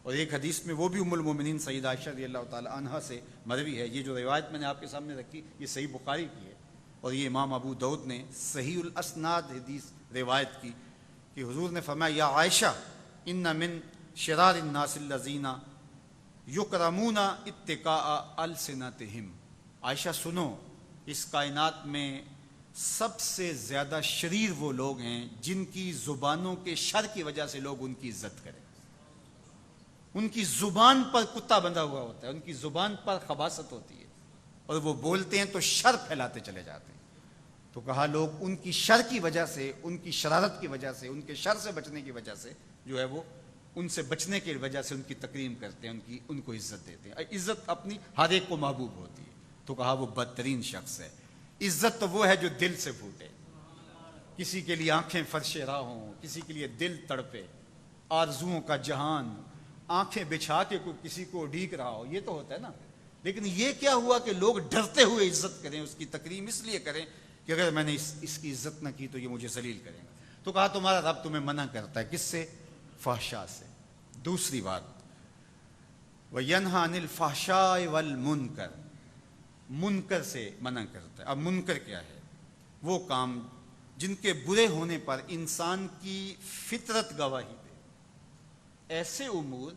اور ایک حدیث میں وہ بھی ام المومنین سیدہ عائشہ رضی اللہ تعالی عنہا سے مروی ہے. یہ جو روایت میں نے آپ کے سامنے رکھی یہ صحیح بخاری کی ہے, اور یہ امام ابو داؤد نے صحیح الاسناد حدیث روایت کی کہ حضور نے فرمایا یا عائشہ ان من شرار الناس الذین یکرمون اتقاء السنتہم, عائشہ سنو اس کائنات میں سب سے زیادہ شریر وہ لوگ ہیں جن کی زبانوں کے شر کی وجہ سے لوگ ان کی عزت کریں. ان کی زبان پر کتا بندھا ہوا ہوتا ہے, ان کی زبان پر خباثت ہوتی ہے, اور وہ بولتے ہیں تو شر پھیلاتے چلے جاتے ہیں. تو کہا لوگ ان کی شر کی وجہ سے, ان کی شرارت کی وجہ سے, ان کے شر سے بچنے کی وجہ سے جو ہے وہ ان سے بچنے کی وجہ سے ان کی تکریم کرتے ہیں, ان کو عزت دیتے ہیں. عزت اپنی ہر ایک کو محبوب ہوتی ہے. تو کہا وہ بدترین شخص ہے. عزت تو وہ ہے جو دل سے پھوٹے, کسی کے لیے آنکھیں فرش راہ ہوں, کسی کے لیے دل تڑپے, آرزوؤں کا جہان, آنکھیں بچھا کے کوئی کسی کو ڈھیک رہا ہو, یہ تو ہوتا ہے نا. لیکن یہ کیا ہوا کہ لوگ ڈرتے ہوئے عزت کریں, اس کی تکریم اس لیے کریں کہ اگر میں نے اس کی عزت نہ کی تو یہ مجھے ذلیل کریں گا. تو کہا تمہارا رب تمہیں منع کرتا ہے کس سے؟ فحشاء سے. دوسری بات وَيَنْهَا عَنِ الْفَحْشَاءِ وَالْمُنْكَرِ, منکر سے منع کرتا ہے. اب منکر کیا ہے؟ وہ کام جن کے برے ہونے پر انسان کی فطرت گواہی دے, ایسے امور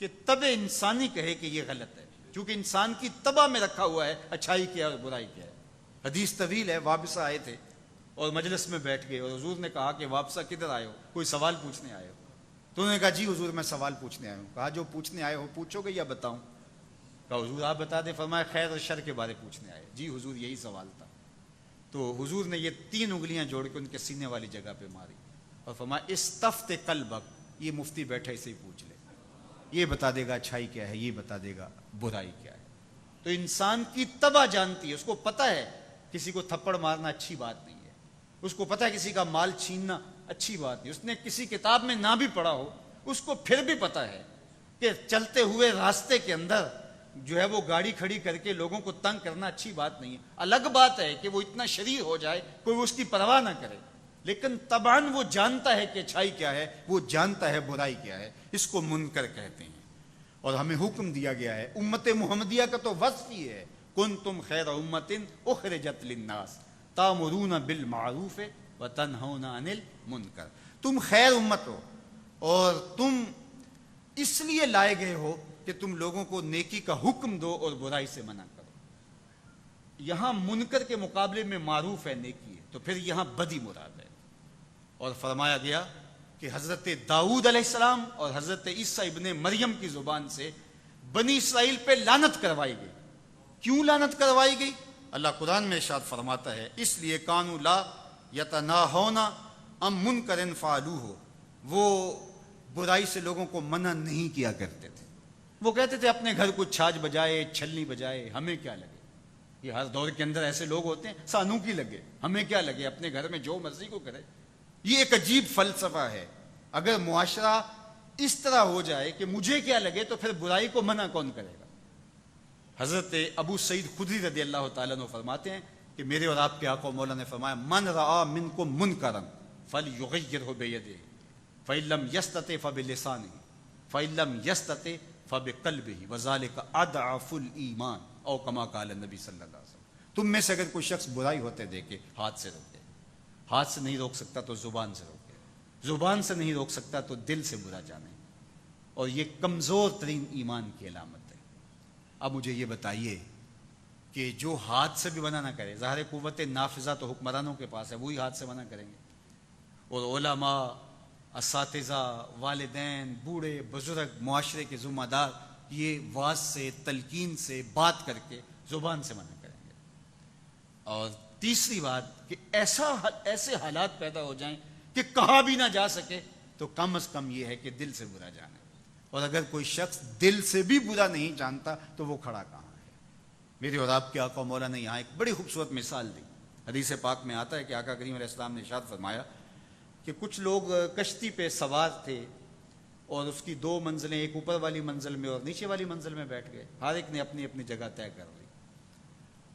کہ طبع انسانی کہے کہ یہ غلط ہے, کیونکہ انسان کی طبع میں رکھا ہوا ہے اچھائی کیا اور برائی کیا ہے. حدیث طویل ہے. وابسہ آئے تھے اور مجلس میں بیٹھ گئے, اور حضور نے کہا کہ وابسہ کدھر آئے ہو؟ کوئی سوال پوچھنے آئے ہو؟ تو انہوں نے کہا جی حضور میں سوال پوچھنے آیا ہوں. کہا جو پوچھنے آئے ہو پوچھو گے یا بتاؤں؟ کہا حضور آپ بتا دیں. فرمایا خیر اور شر کے بارے پوچھنے آئے. جی حضور یہی سوال تھا. تو حضور نے یہ 3 انگلیاں جوڑ کے ان کے سینے والی جگہ پہ ماری اور فرمایا استفت قلبک, یہ مفتی بیٹھا اسے ہی پوچھ لے, یہ بتا دے گا اچھائی کیا ہے, یہ بتا دے گا برائی کیا ہے. تو انسان کی طبع جانتی ہے, اس کو پتہ ہے کسی کو تھپڑ مارنا اچھی بات نہیں ہے, اس کو پتہ ہے کسی کا مال چھیننا اچھی بات نہیں. اس نے کسی کتاب میں نہ بھی پڑھا ہو اس کو پھر بھی پتا ہے کہ چلتے ہوئے راستے کے اندر جو ہے وہ گاڑی کھڑی کر کے لوگوں کو تنگ کرنا اچھی بات نہیں ہے. الگ بات ہے کہ وہ اتنا شریر ہو جائے کوئی اس کی پرواہ نہ کرے، لیکن طبعاً وہ جانتا ہے کہ اچھائی کیا ہے، وہ جانتا ہے برائی کیا ہے. اس کو منکر کہتے ہیں. اور ہمیں حکم دیا گیا ہے، امت محمدیہ کا تو وصف ہی ہے، کنتم خیر امت اخرجت للناس تامرون بالمعروف وتنہون عن المنکر. تم خیر امت ہو اور تم اس لیے لائے گئے ہو کہ تم لوگوں کو نیکی کا حکم دو اور برائی سے منع کرو. یہاں منکر کے مقابلے میں معروف ہے، نیکی ہے، تو پھر یہاں بدی مراد ہے. اور فرمایا گیا کہ حضرت داؤد علیہ السلام اور حضرت عیسیٰ ابن مریم کی زبان سے بنی اسرائیل پہ لعنت کروائی گئی. کیوں لعنت کروائی گئی؟ اللہ قرآن میں ارشاد فرماتا ہے، اس لیے کانوا لا یتناہون عن منکر فعلوہ، وہ برائی سے لوگوں کو منع نہیں کیا کرتے تھے. وہ کہتے تھے اپنے گھر کو چھاج بجائے چھلنی بجائے ہمیں کیا لگے. یہ ہر دور کے اندر ایسے لوگ ہوتے ہیں، سانوں کی لگے ہمیں کیا لگے، اپنے گھر میں جو مرضی کو کرے. یہ ایک عجیب فلسفہ ہے. اگر معاشرہ اس طرح ہو جائے کہ مجھے کیا لگے تو پھر برائی کو منع کون کرے گا. حضرت ابو سعید خدری رضی اللہ تعالیٰ عنہ فرماتے ہیں کہ میرے اور آپ کے آقا و مولا نے فرمایا، من رعا منکم منکرا فلیغیرہ بیدہ فإن لم یستطع فبلسانہ فإن لم یستطع فبقلبہ وذلک اضعف الایمان او کما قال النبی صلی اللہ علیہ وسلم. تم میں سے اگر کوئی شخص برائی ہوتے دیکھے ہاتھ سے روکے، ہاتھ سے نہیں روک سکتا تو زبان سے روکے، زبان سے نہیں روک سکتا تو دل سے برا جانے. اور یہ کمزور ترین ایمان کی علامت ہے. اب مجھے یہ بتائیے کہ جو ہاتھ سے بھی منع نہ کرے، ظاہر قوت نافذہ تو حکمرانوں کے پاس ہے، وہی ہاتھ سے منع کریں گے. اور علماء، اساتذہ، والدین، بوڑھے بزرگ، معاشرے کے ذمہ دار یہ واعظ سے، تلقین سے، بات کر کے زبان سے منع کریں گے. اور تیسری بات کہ ایسے حالات پیدا ہو جائیں کہ کہا بھی نہ جا سکے تو کم از کم یہ ہے کہ دل سے برا جانا. اور اگر کوئی شخص دل سے بھی برا نہیں جانتا تو وہ کھڑا کہاں ہے. میرے اور آپ کے آقا مولا نے یہاں ایک بڑی خوبصورت مثال دی. حدیث پاک میں آتا ہے کہ آقا کریم علیہ السلام نے ارشاد فرمایا کہ کچھ لوگ کشتی پہ سوار تھے اور اس کی دو منزلیں، ایک اوپر والی منزل میں اور نیچے والی منزل میں بیٹھ گئے. ہر ایک نے اپنی اپنی جگہ طے کر لی.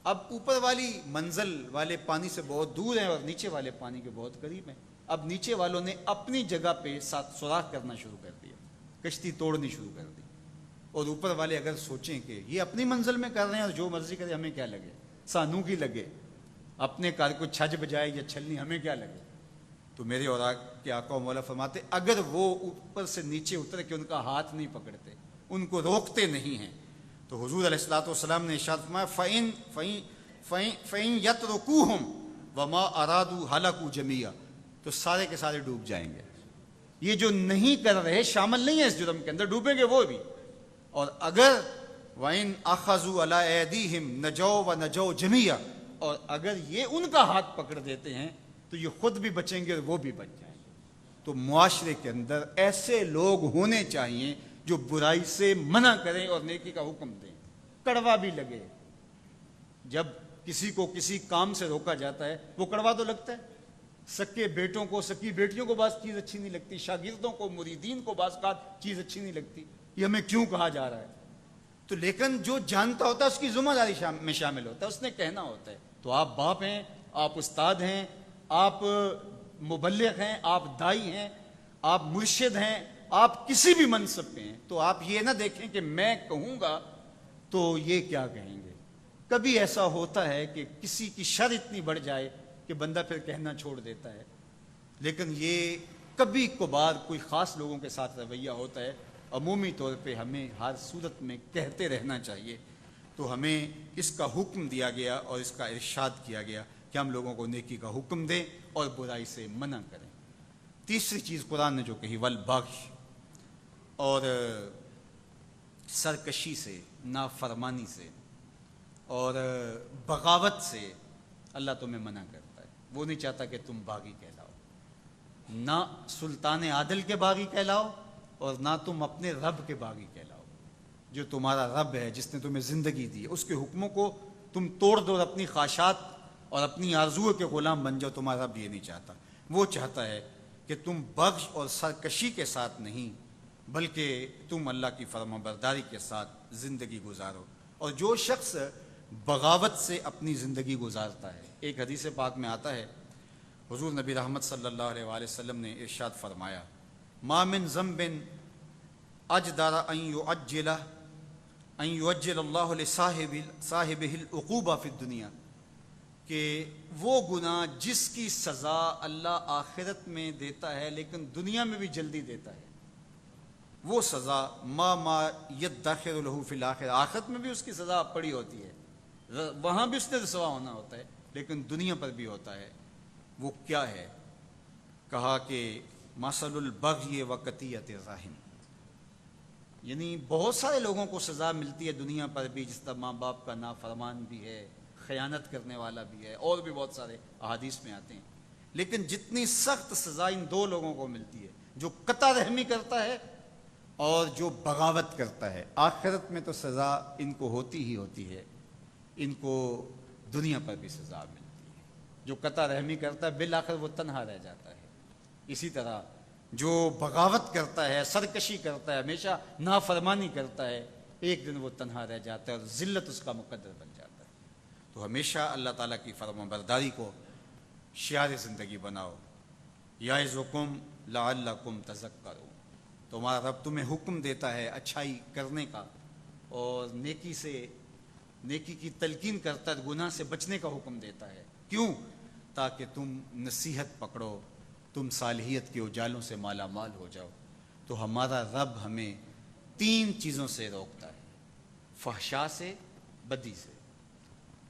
اب اوپر والی منزل والے پانی سے بہت دور ہیں اور نیچے والے پانی کے بہت قریب ہیں. اب نیچے والوں نے اپنی جگہ پہ ساتھ سوراخ کرنا شروع کر دیا، کشتی توڑنی شروع کر دی. اور اوپر والے اگر سوچیں کہ یہ اپنی منزل میں کر رہے ہیں اور جو مرضی کرے ہمیں کیا لگے، سانوں کی لگے، اپنے کار کو چھج بجائے یا چھلنی ہمیں کیا لگے. تو میرے اور آپ کے آقا و مولا فرماتے اگر وہ اوپر سے نیچے اتر کے ان کا ہاتھ نہیں پکڑتے، ان کو روکتے نہیں ہیں، تو حضور علیہ الصلوۃ والسلام نے ارشاد فرمایا فَإِن يَتْرُكُوهُمْ وَمَا أَرَادُوا هَلَكُوا جَمِيعًا، تو سارے کے سارے ڈوب جائیں گے. یہ جو نہیں کر رہے شامل نہیں ہے اس جرم کے اندر، ڈوبیں گے وہ بھی. اور اگر وَإِنْ أَخَذُوا عَلَىٰ أَيْدِيهِمْ نَجَوْا وَنَجَوْا جَمِيعًا، اور اگر یہ ان کا ہاتھ پکڑ دیتے ہیں تو یہ خود بھی بچیں گے اور وہ بھی بچ جائیں گے. تو معاشرے کے اندر ایسے لوگ ہونے چاہیے جو برائی سے منع کریں اور نیکی کا حکم دیں. کڑوا بھی لگے، جب کسی کو کسی کام سے روکا جاتا ہے وہ کڑوا تو لگتا ہے. سکے بیٹوں کو، سکی بیٹیوں کو بعض چیز اچھی نہیں لگتی، شاگردوں کو، مریدین کو بعض چیز اچھی نہیں لگتی. یہ ہمیں کیوں کہا جا رہا ہے؟ تو لیکن جو جانتا ہوتا ہے اس کی ذمہ داری میں شامل ہوتا ہے، اس نے کہنا ہوتا ہے. تو آپ باپ ہیں، آپ استاد ہیں، آپ مبلغ ہیں، آپ دائی ہیں، آپ مرشد ہیں، آپ کسی بھی منصب پہ ہیں، تو آپ یہ نہ دیکھیں کہ میں کہوں گا تو یہ کیا کہیں گے. کبھی ایسا ہوتا ہے کہ کسی کی شر اتنی بڑھ جائے کہ بندہ پھر کہنا چھوڑ دیتا ہے، لیکن یہ کبھی کبھار کوئی خاص لوگوں کے ساتھ رویہ ہوتا ہے. عمومی طور پہ ہمیں ہر صورت میں کہتے رہنا چاہیے. تو ہمیں اس کا حکم دیا گیا اور اس کا ارشاد کیا گیا کہ ہم لوگوں کو نیکی کا حکم دیں اور برائی سے منع کریں. تیسری چیز قرآن نے جو کہی، والبغی، اور سرکشی سے، نافرمانی سے اور بغاوت سے اللہ تمہیں منع کرتا ہے. وہ نہیں چاہتا کہ تم باغی کہلاؤ، نہ سلطان عادل کے باغی کہلاؤ اور نہ تم اپنے رب کے باغی کہلاؤ. جو تمہارا رب ہے، جس نے تمہیں زندگی دی ہے، اس کے حکموں کو تم توڑ دو اور اپنی خواہشات اور اپنی آرزوؤں کے غلام بن جاؤ. تمہارا رب یہ نہیں چاہتا. وہ چاہتا ہے کہ تم بغض اور سرکشی کے ساتھ نہیں بلکہ تم اللہ کی فرما برداری کے ساتھ زندگی گزارو۔ اور جو شخص بغاوت سے اپنی زندگی گزارتا ہے، ایک حدیث پاک میں آتا ہے، حضور نبی رحمت صلی اللہ علیہ وآلہ وسلم نے ارشاد فرمایا، ما من ذنب اجدر ان یعجل اللہ لصاحبہ العقوبہ فی الدنیا، کہ وہ گناہ جس کی سزا اللہ آخرت میں دیتا ہے لیکن دنیا میں بھی جلدی دیتا ہے، وہ سزا ما یدخر له فی الآخرہ، آخرت میں بھی اس کی سزا پڑی ہوتی ہے، وہاں بھی اس نے رسوا ہونا ہوتا ہے لیکن دنیا پر بھی ہوتا ہے، وہ کیا ہے؟ کہا کہ مثل البغی و قطیعۃ الرحم، یعنی بہت سارے لوگوں کو سزا ملتی ہے دنیا پر بھی، جس طرح ماں باپ کا نافرمان بھی ہے، خیانت کرنے والا بھی ہے، اور بھی بہت سارے احادیث میں آتے ہیں، لیکن جتنی سخت سزا ان دو لوگوں کو ملتی ہے، جو قطع رحمی کرتا ہے اور جو بغاوت کرتا ہے، آخرت میں تو سزا ان کو ہوتی ہی ہوتی ہے، ان کو دنیا پر بھی سزا ملتی ہے۔ جو قطع رحمی کرتا ہے بالآخر وہ تنہا رہ جاتا ہے، اسی طرح جو بغاوت کرتا ہے، سرکشی کرتا ہے، ہمیشہ نافرمانی کرتا ہے، ایک دن وہ تنہا رہ جاتا ہے اور ذلت اس کا مقدر بن جاتا ہے۔ تو ہمیشہ اللہ تعالیٰ کی فرما برداری کو شعار زندگی بناؤ۔ یعظکم لعلکم تذکرون، تمہارا رب تمہیں حکم دیتا ہے اچھائی کرنے کا، اور نیکی کی تلقین کرتا ہے، گناہ سے بچنے کا حکم دیتا ہے۔ کیوں؟ تاکہ تم نصیحت پکڑو، تم صالحیت کے اجالوں سے مالا مال ہو جاؤ۔ تو ہمارا رب ہمیں 3 چیزوں سے روکتا ہے، فحشاء سے، بدی سے،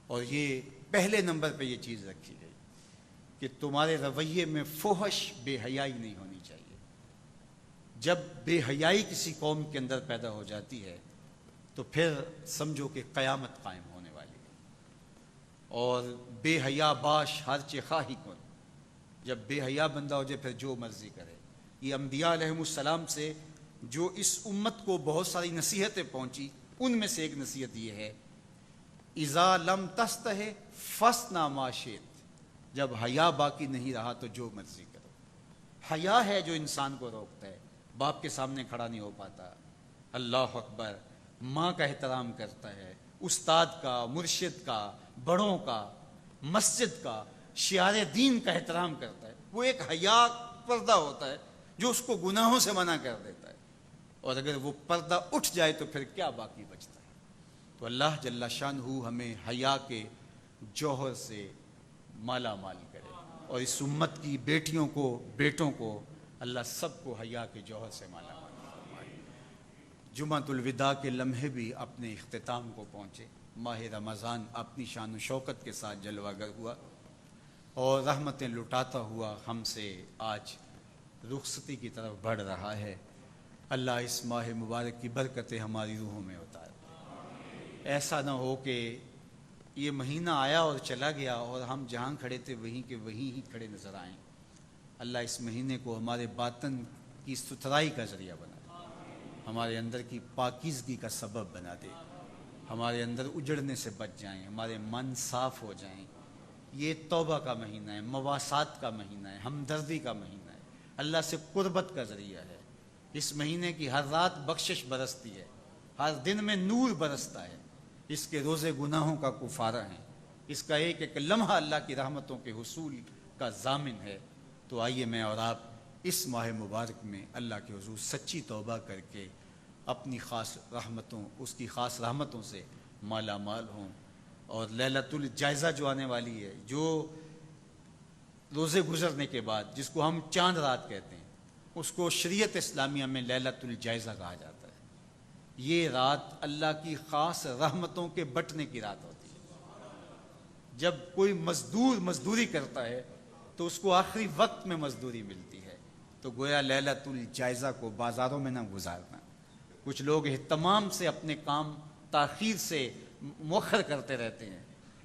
اور یہ پہلے نمبر پہ یہ چیز رکھی گئی کہ تمہارے رویے میں فحش، بے حیائی نہیں ہونی چاہیے۔ جب بے حیائی کسی قوم کے اندر پیدا ہو جاتی ہے تو پھر سمجھو کہ قیامت قائم ہونے والی ہے۔ اور بے حیا باش ہر چہ خواہی کن، جب بے حیا بندہ ہو جائے پھر جو مرضی کرے۔ یہ انبیاء علیہم السلام سے جو اس امت کو بہت ساری نصیحتیں پہنچی، ان میں سے ایک نصیحت یہ ہے، اذا لم تستحی فاصنع ما شئت، جب حیا باقی نہیں رہا تو جو مرضی کرو۔ حیا ہے جو انسان کو روکتا ہے، باپ کے سامنے کھڑا نہیں ہو پاتا، اللہ اکبر، ماں کا احترام کرتا ہے، استاد کا، مرشد کا، بڑوں کا، مسجد کا، شعار دین کا احترام کرتا ہے۔ وہ ایک حیا پردہ ہوتا ہے جو اس کو گناہوں سے منع کر دیتا ہے، اور اگر وہ پردہ اٹھ جائے تو پھر کیا باقی بچتا ہے؟ تو اللہ جل شانہ ہمیں حیا کے جوہر سے مالا مال کرے، اور اس امت کی بیٹیوں کو، بیٹوں کو اللہ سب کو حیا کے جوہر سے مالا مال فرمائے۔ جمعۃ الوداع کے لمحے بھی اپنے اختتام کو پہنچے، ماہ رمضان اپنی شان و شوکت کے ساتھ جلوہ گر ہوا اور رحمتیں لٹاتا ہوا ہم سے آج رخصتی کی طرف بڑھ رہا ہے۔ اللہ اس ماہ مبارک کی برکتیں ہماری روحوں میں اتارے۔ ایسا نہ ہو کہ یہ مہینہ آیا اور چلا گیا اور ہم جہاں کھڑے تھے وہیں کے وہیں ہی کھڑے نظر آئیں۔ اللہ اس مہینے کو ہمارے باطن کی ستھرائی کا ذریعہ بنا دے، ہمارے اندر کی پاکیزگی کا سبب بنا دے، ہمارے اندر اجڑنے سے بچ جائیں، ہمارے من صاف ہو جائیں۔ یہ توبہ کا مہینہ ہے، مواسات کا مہینہ ہے، ہمدردی کا مہینہ ہے، اللہ سے قربت کا ذریعہ ہے۔ اس مہینے کی ہر رات بخشش برستی ہے، ہر دن میں نور برستا ہے، اس کے روزے گناہوں کا کفارہ ہیں، اس کا ایک ایک لمحہ اللہ کی رحمتوں کے حصول کا ضامن ہے۔ تو آئیے میں اور آپ اس ماہ مبارک میں اللہ کے حضور سچی توبہ کر کے اپنی خاص رحمتوں، اس کی خاص رحمتوں سے مالا مال ہوں، اور لیلۃ الجائزہ جو آنے والی ہے، جو روزے گزرنے کے بعد جس کو ہم چاند رات کہتے ہیں، اس کو شریعت اسلامیہ میں لیلۃ الجائزہ کہا جاتا ہے۔ یہ رات اللہ کی خاص رحمتوں کے بٹنے کی رات ہوتی ہے۔ جب کوئی مزدور مزدوری کرتا ہے تو اس کو آخری وقت میں مزدوری ملتی ہے، تو گویا لیلۃ الجائزہ کو بازاروں میں نہ گزارنا۔ کچھ لوگ اہتمام سے اپنے کام تاخیر سے مؤخر کرتے رہتے ہیں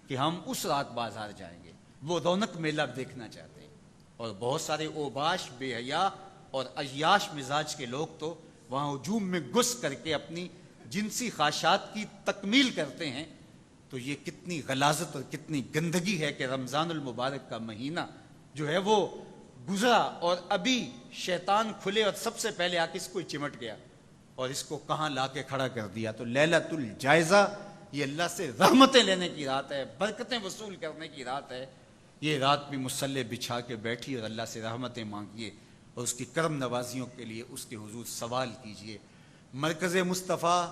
کہ ہم اس رات بازار جائیں گے، وہ رونق میلہ دیکھنا چاہتے ہیں، اور بہت سارے اوباش، بے حیا اور عیاش مزاج کے لوگ تو وہاں ہجوم میں گھس کر کے اپنی جنسی خواہشات کی تکمیل کرتے ہیں۔ تو یہ کتنی غلاظت اور کتنی گندگی ہے کہ رمضان المبارک کا مہینہ جو ہے وہ گزرا اور ابھی شیطان کھلے اور سب سے پہلے آ کے اس کو چمٹ گیا اور اس کو کہاں لا کے کھڑا کر دیا. تو لیلۃ الجائزہ یہ اللہ سے رحمتیں لینے کی رات ہے, برکتیں وصول کرنے کی رات ہے. یہ رات بھی مصلی بچھا کے بیٹھی اور اللہ سے رحمتیں مانگیے اور اس کی کرم نوازیوں کے لیے اس کے حضور سوال کیجیے. مرکز مصطفیٰ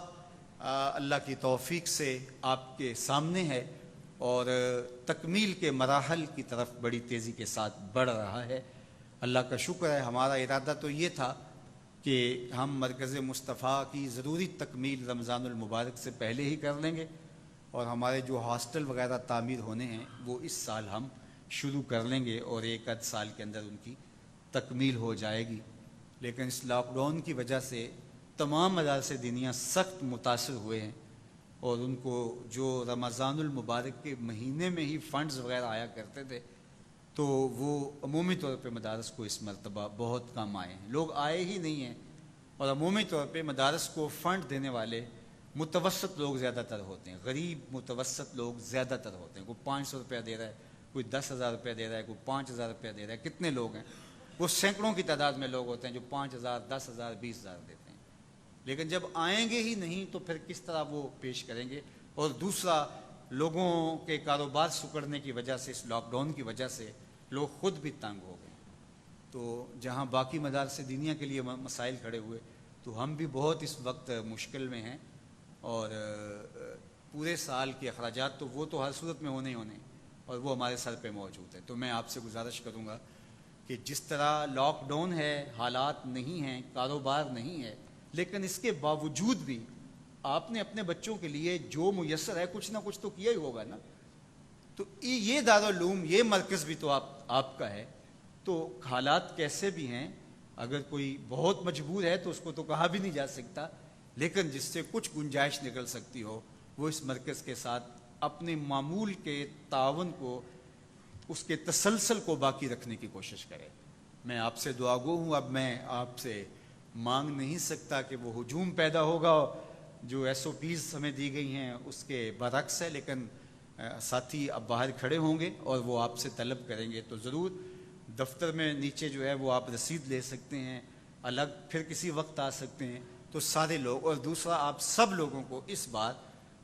اللہ کی توفیق سے آپ کے سامنے ہے اور تکمیل کے مراحل کی طرف بڑی تیزی کے ساتھ بڑھ رہا ہے. اللہ کا شکر ہے. ہمارا ارادہ تو یہ تھا کہ ہم مرکز مصطفیٰ کی ضروری تکمیل رمضان المبارک سے پہلے ہی کر لیں گے اور ہمارے جو ہاسٹل وغیرہ تعمیر ہونے ہیں وہ اس سال ہم شروع کر لیں گے اور ایک آدھ سال کے اندر ان کی تکمیل ہو جائے گی. لیکن اس لاک ڈاؤن کی وجہ سے تمام مدارس دینیاں سخت متاثر ہوئے ہیں اور ان کو جو رمضان المبارک کے مہینے میں ہی فنڈز وغیرہ آیا کرتے تھے تو وہ عمومی طور پہ مدارس کو اس مرتبہ بہت کم آئے ہیں. لوگ آئے ہی نہیں ہیں اور عمومی طور پہ مدارس کو فنڈ دینے والے متوسط لوگ زیادہ تر ہوتے ہیں, غریب متوسط لوگ زیادہ تر ہوتے ہیں. کوئی 500 روپیہ دے رہا ہے, کوئی 10,000 روپیہ دے رہا ہے, کوئی 5,000 روپیہ دے رہا ہے. کتنے لوگ ہیں؟ وہ سینکڑوں کی تعداد میں لوگ ہوتے ہیں جو 5,000 10,000 20,000 دیتے ہیں. لیکن جب آئیں گے ہی نہیں تو پھر کس طرح وہ پیش کریں گے؟ اور دوسرا, لوگوں کے کاروبار سکڑنے کی وجہ سے, اس لاک ڈاؤن کی وجہ سے لوگ خود بھی تنگ ہو گئے. تو جہاں باقی مدارس دینیہ کے لیے مسائل کھڑے ہوئے تو ہم بھی بہت اس وقت مشکل میں ہیں اور پورے سال کے اخراجات تو وہ تو ہر صورت میں ہونے ہی ہونے اور وہ ہمارے سر پہ موجود ہے. تو میں آپ سے گزارش کروں گا کہ جس طرح لاک ڈاؤن ہے, حالات نہیں ہیں, کاروبار نہیں ہے, لیکن اس کے باوجود بھی آپ نے اپنے بچوں کے لیے جو میسر ہے کچھ نہ کچھ تو کیا ہی ہوگا نا. تو یہ دارالعلوم, یہ مرکز بھی تو آپ کا ہے. تو حالات کیسے بھی ہیں, اگر کوئی بہت مجبور ہے تو اس کو تو کہا بھی نہیں جا سکتا, لیکن جس سے کچھ گنجائش نکل سکتی ہو وہ اس مرکز کے ساتھ اپنے معمول کے تعاون کو, اس کے تسلسل کو باقی رکھنے کی کوشش کرے. میں آپ سے دعا گو ہوں. اب میں آپ سے مانگ نہیں سکتا کہ وہ ہجوم پیدا ہوگا جو SOPs ہمیں دی گئی ہیں اس کے برعکس ہے, لیکن ساتھی اب باہر کھڑے ہوں گے اور وہ آپ سے طلب کریں گے تو ضرور دفتر میں نیچے جو ہے وہ آپ رسید لے سکتے ہیں, الگ پھر کسی وقت آ سکتے ہیں. تو سارے لوگ, اور دوسرا آپ سب لوگوں کو اس بار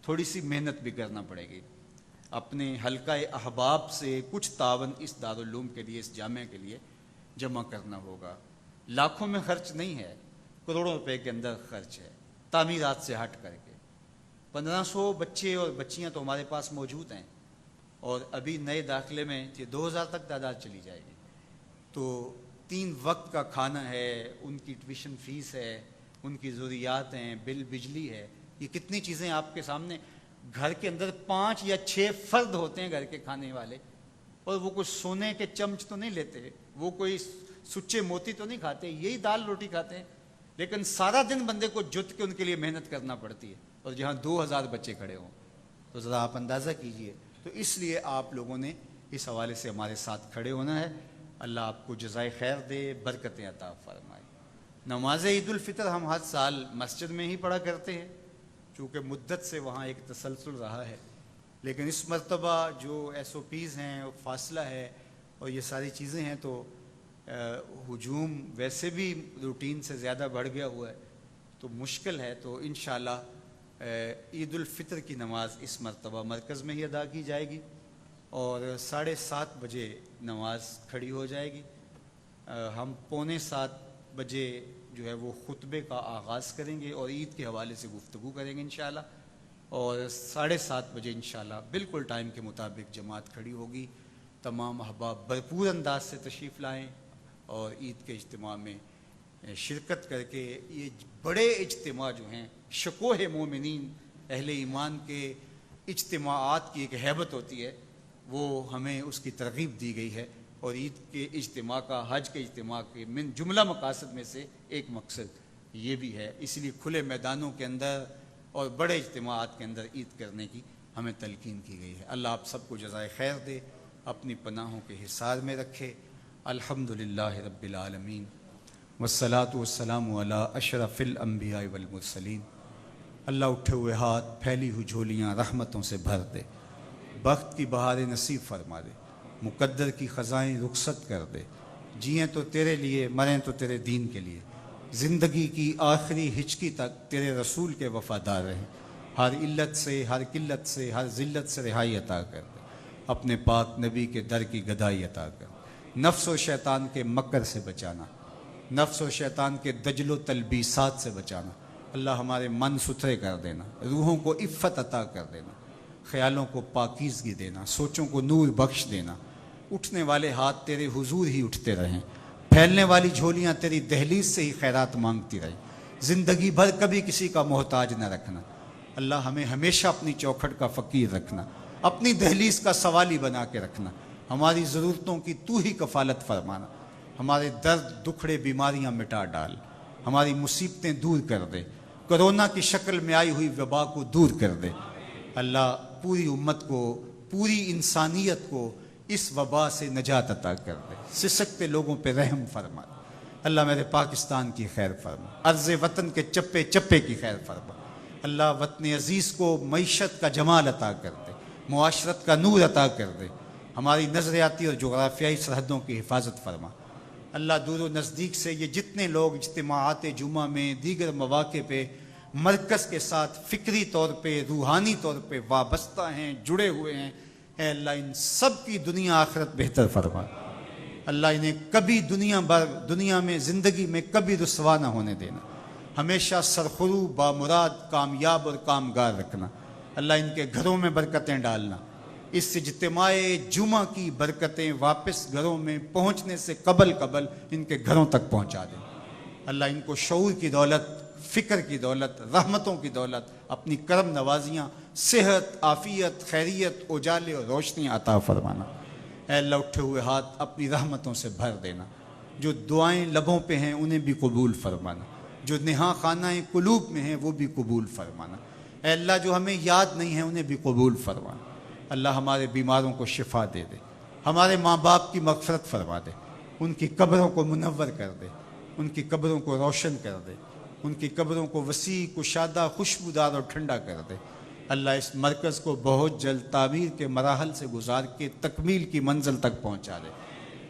تھوڑی سی محنت بھی کرنا پڑے گی. اپنے حلقہ احباب سے کچھ تعاون اس دارالعلوم کے لیے, اس جامعہ کے لیے جمع کرنا ہوگا. لاکھوں میں خرچ نہیں ہے, کروڑوں روپے کے اندر خرچ ہے, تعمیرات سے ہٹ کر کے. 1500 بچے اور بچیاں تو ہمارے پاس موجود ہیں اور ابھی نئے داخلے میں 2000 تک تعداد چلی جائے گی. تو 3 وقت کا کھانا ہے, ان کی ٹیوشن فیس ہے, ان کی ضروریات ہیں, بل بجلی ہے, یہ کتنی چیزیں آپ کے سامنے. گھر کے اندر 5 یا 6 فرد ہوتے ہیں گھر کے کھانے والے, اور وہ کچھ سونے کے چمچ تو نہیں لیتے, وہ کوئی سچے موتی تو نہیں کھاتے, یہی دال روٹی کھاتے ہیں. لیکن سارا دن بندے کو جت کے ان کے لیے محنت کرنا پڑتی ہے, اور جہاں 2000 بچے کھڑے ہوں تو ذرا آپ اندازہ کیجئے. تو اس لیے آپ لوگوں نے اس حوالے سے ہمارے ساتھ کھڑے ہونا ہے. اللہ آپ کو جزائے خیر دے, برکتیں عطا فرمائے. نماز عید الفطر ہم ہر سال مسجد میں ہی پڑھا کرتے ہیں چونکہ مدت سے وہاں ایک تسلسل رہا ہے, لیکن اس مرتبہ جو SOPs ہیں, فاصلہ ہے اور یہ ساری چیزیں ہیں تو ہجوم ویسے بھی روٹین سے زیادہ بڑھ گیا ہوا ہے تو مشکل ہے. تو انشاءاللہ عید الفطر کی نماز اس مرتبہ مرکز میں ہی ادا کی جائے گی اور 7:30 بجے نماز کھڑی ہو جائے گی. ہم 6:45 بجے جو ہے وہ خطبے کا آغاز کریں گے اور عید کے حوالے سے گفتگو کریں گے انشاءاللہ, اور 7:30 بجے انشاءاللہ بالکل ٹائم کے مطابق جماعت کھڑی ہوگی. تمام احباب بھرپور انداز سے تشریف لائیں اور عید کے اجتماع میں شرکت کر کے یہ بڑے اجتماع جو ہیں, شکوہ مومنین اہل ایمان کے اجتماعات کی ایک ہیبت ہوتی ہے, وہ ہمیں اس کی ترغیب دی گئی ہے. اور عید کے اجتماع کا, حج کے اجتماع کے من جملہ مقاصد میں سے ایک مقصد یہ بھی ہے. اس لیے کھلے میدانوں کے اندر اور بڑے اجتماعات کے اندر عید کرنے کی ہمیں تلقین کی گئی ہے. اللہ آپ سب کو جزائے خیر دے, اپنی پناہوں کے حصار میں رکھے. الحمدللہ رب العالمین والصلاة والسلام علی اشرف الانبیاء والمرسلین. اللہ اٹھے ہوئے ہاتھ, پھیلی ہوئی جھولیاں رحمتوں سے بھر دے, بخت کی بہاریں نصیب فرما دے, مقدر کی خزائیں رخصت کر دے, جئیں تو تیرے لیے، مریں تو تیرے دین کے لیے، زندگی کی آخری ہچکی تک تیرے رسول کے وفادار رہیں، ہر علت سے، ہر قلت سے، ہر ذلت سے رہائی عطا کر دے، اپنے پاک نبی کے در کی گدائی عطا کر دے، نفس و شیطان کے مکر سے بچانا، نفس و شیطان کے دجل و تلبیسات سے بچانا، اللہ ہمارے من ستھرے کر دینا، روحوں کو عفت عطا کر دینا، خیالوں کو پاکیزگی دینا، سوچوں کو نور بخش دینا، اٹھنے والے ہاتھ تیرے حضور ہی اٹھتے رہیں، پھیلنے والی جھولیاں تیری دہلیز سے ہی خیرات مانگتی رہیں، زندگی بھر کبھی کسی کا محتاج نہ رکھنا، اللہ ہمیں ہمیشہ اپنی چوکھٹ کا فقیر رکھنا، اپنی دہلیز کا سوالی بنا کے رکھنا، ہماری ضرورتوں کی تو ہی کفالت فرمانا، ہمارے درد دکھڑے بیماریاں مٹا ڈال، ہماری مصیبتیں دور کر دے، کرونا کی شکل میں آئی ہوئی وبا کو دور کر دے، اللہ پوری امت کو، پوری انسانیت کو اس وبا سے نجات عطا کر دے، سسکتے لوگوں پہ رحم فرما، اللہ میرے پاکستان کی خیر فرما، عرض وطن کے چپے چپے کی خیر فرما، اللہ وطن عزیز کو معیشت کا جمال عطا کر دے، معاشرت کا نور عطا کر دے، ہماری نظریاتی اور جغرافیائی سرحدوں کی حفاظت فرما، اللہ دور و نزدیک سے یہ جتنے لوگ اجتماعات جمعہ میں، دیگر مواقع پہ مرکز کے ساتھ فکری طور پہ، روحانی طور پہ وابستہ ہیں، جڑے ہوئے ہیں، اے اللہ ان سب کی دنیا آخرت بہتر فرما، اللہ انہیں کبھی دنیا میں زندگی میں کبھی رسوا نہ ہونے دینا، ہمیشہ سرخرو، بامراد، کامیاب اور کامگار رکھنا، اللہ ان کے گھروں میں برکتیں ڈالنا، اس اجتماع جمعہ کی برکتیں واپس گھروں میں پہنچنے سے قبل ان کے گھروں تک پہنچا دیں، اللہ ان کو شعور کی دولت، فکر کی دولت، رحمتوں کی دولت، اپنی کرم نوازیاں، صحت، عافیت، خیریت، اجالے اور روشنی عطا فرمانا، اے اللہ اٹھے ہوئے ہاتھ اپنی رحمتوں سے بھر دینا، جو دعائیں لبوں پہ ہیں انہیں بھی قبول فرمانا، جو نہا خانہ قلوب میں ہیں وہ بھی قبول فرمانا، اے اللہ جو ہمیں یاد نہیں ہیں انہیں بھی قبول فرمانا، اللہ ہمارے بیماروں کو شفا دے دے، ہمارے ماں باپ کی مغفرت فرما دے، ان کی قبروں کو منور کر دے، ان کی قبروں کو روشن کر دے، ان کی قبروں کو وسیع، کشادہ، خوشبودار اور ٹھنڈا کر دے، اللہ اس مرکز کو بہت جلد تعمیر کے مراحل سے گزار کے تکمیل کی منزل تک پہنچا دے،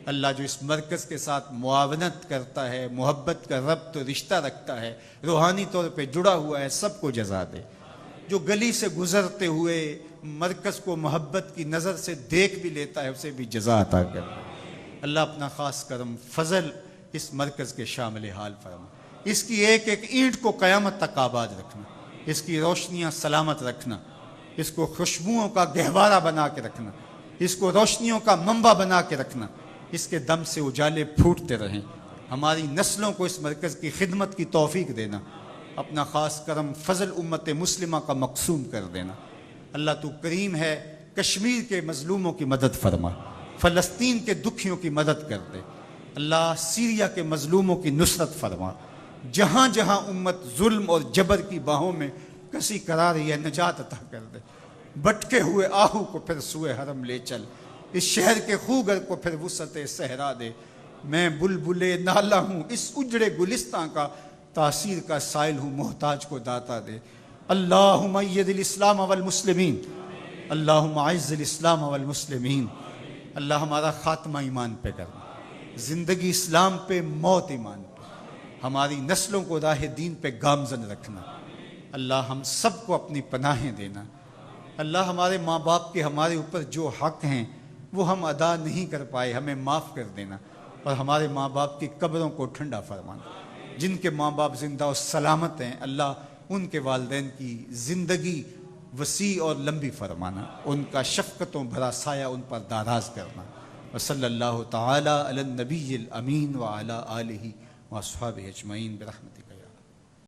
اللہ جو اس مرکز کے ساتھ معاونت کرتا ہے، محبت کا ربط رشتہ رکھتا ہے، روحانی طور پہ جڑا ہوا ہے، سب کو جزا دے، جو گلی سے گزرتے ہوئے مرکز کو محبت کی نظر سے دیکھ بھی لیتا ہے اسے بھی جزا عطا کر دے، اللہ اپنا خاص کرم فضل اس مرکز کے شامل حال فرما، اس کی ایک ایک اینٹ کو قیامت تک آباد رکھنا، اس کی روشنیاں سلامت رکھنا، اس کو خوشبوؤں کا گہوارہ بنا کے رکھنا، اس کو روشنیوں کا منبع بنا کے رکھنا، اس کے دم سے اجالے پھوٹتے رہیں، ہماری نسلوں کو اس مرکز کی خدمت کی توفیق دینا، اپنا خاص کرم فضل امت مسلمہ کا مقسوم کر دینا، اللہ تو کریم ہے، کشمیر کے مظلوموں کی مدد فرما، فلسطین کے دکھیوں کی مدد کر دے، اللہ سیریا کے مظلوموں کی نصرت فرما، جہاں جہاں امت ظلم اور جبر کی باہوں میں کسی قرار یا نجات عطا کر دے، بٹکے ہوئے آہو کو پھر سوئے حرم لے چل، اس شہر کے خوگر کو پھر وسعت صحرا دے، میں بلبل نالہ ہوں اس اجڑے گلستان کا، تاثیر کا سائل ہوں محتاج کو داتا دے، اللہم اید الاسلام والمسلمین، اللہم اعز الاسلام والمسلمین، اللہ ہمارا خاتمہ ایمان پہ کرنا، زندگی اسلام پہ، موت ایمان پہ، ہماری نسلوں کو راہ دین پہ گامزن رکھنا، اللہ ہم سب کو اپنی پناہیں دینا، اللہ ہمارے ماں باپ کے ہمارے اوپر جو حق ہیں وہ ہم ادا نہیں کر پائے، ہمیں معاف کر دینا، اور ہمارے ماں باپ کی قبروں کو ٹھنڈا فرمانا، جن کے ماں باپ زندہ و سلامت ہیں اللہ ان کے والدین کی زندگی وسیع اور لمبی فرمانا، ان کا شفقتوں بھرا سایہ ان پر داراز کرنا، وصلی اللہ تعالی علی النبی الامین وعلی آلہ واصحابہ اجمعین برحمتک۔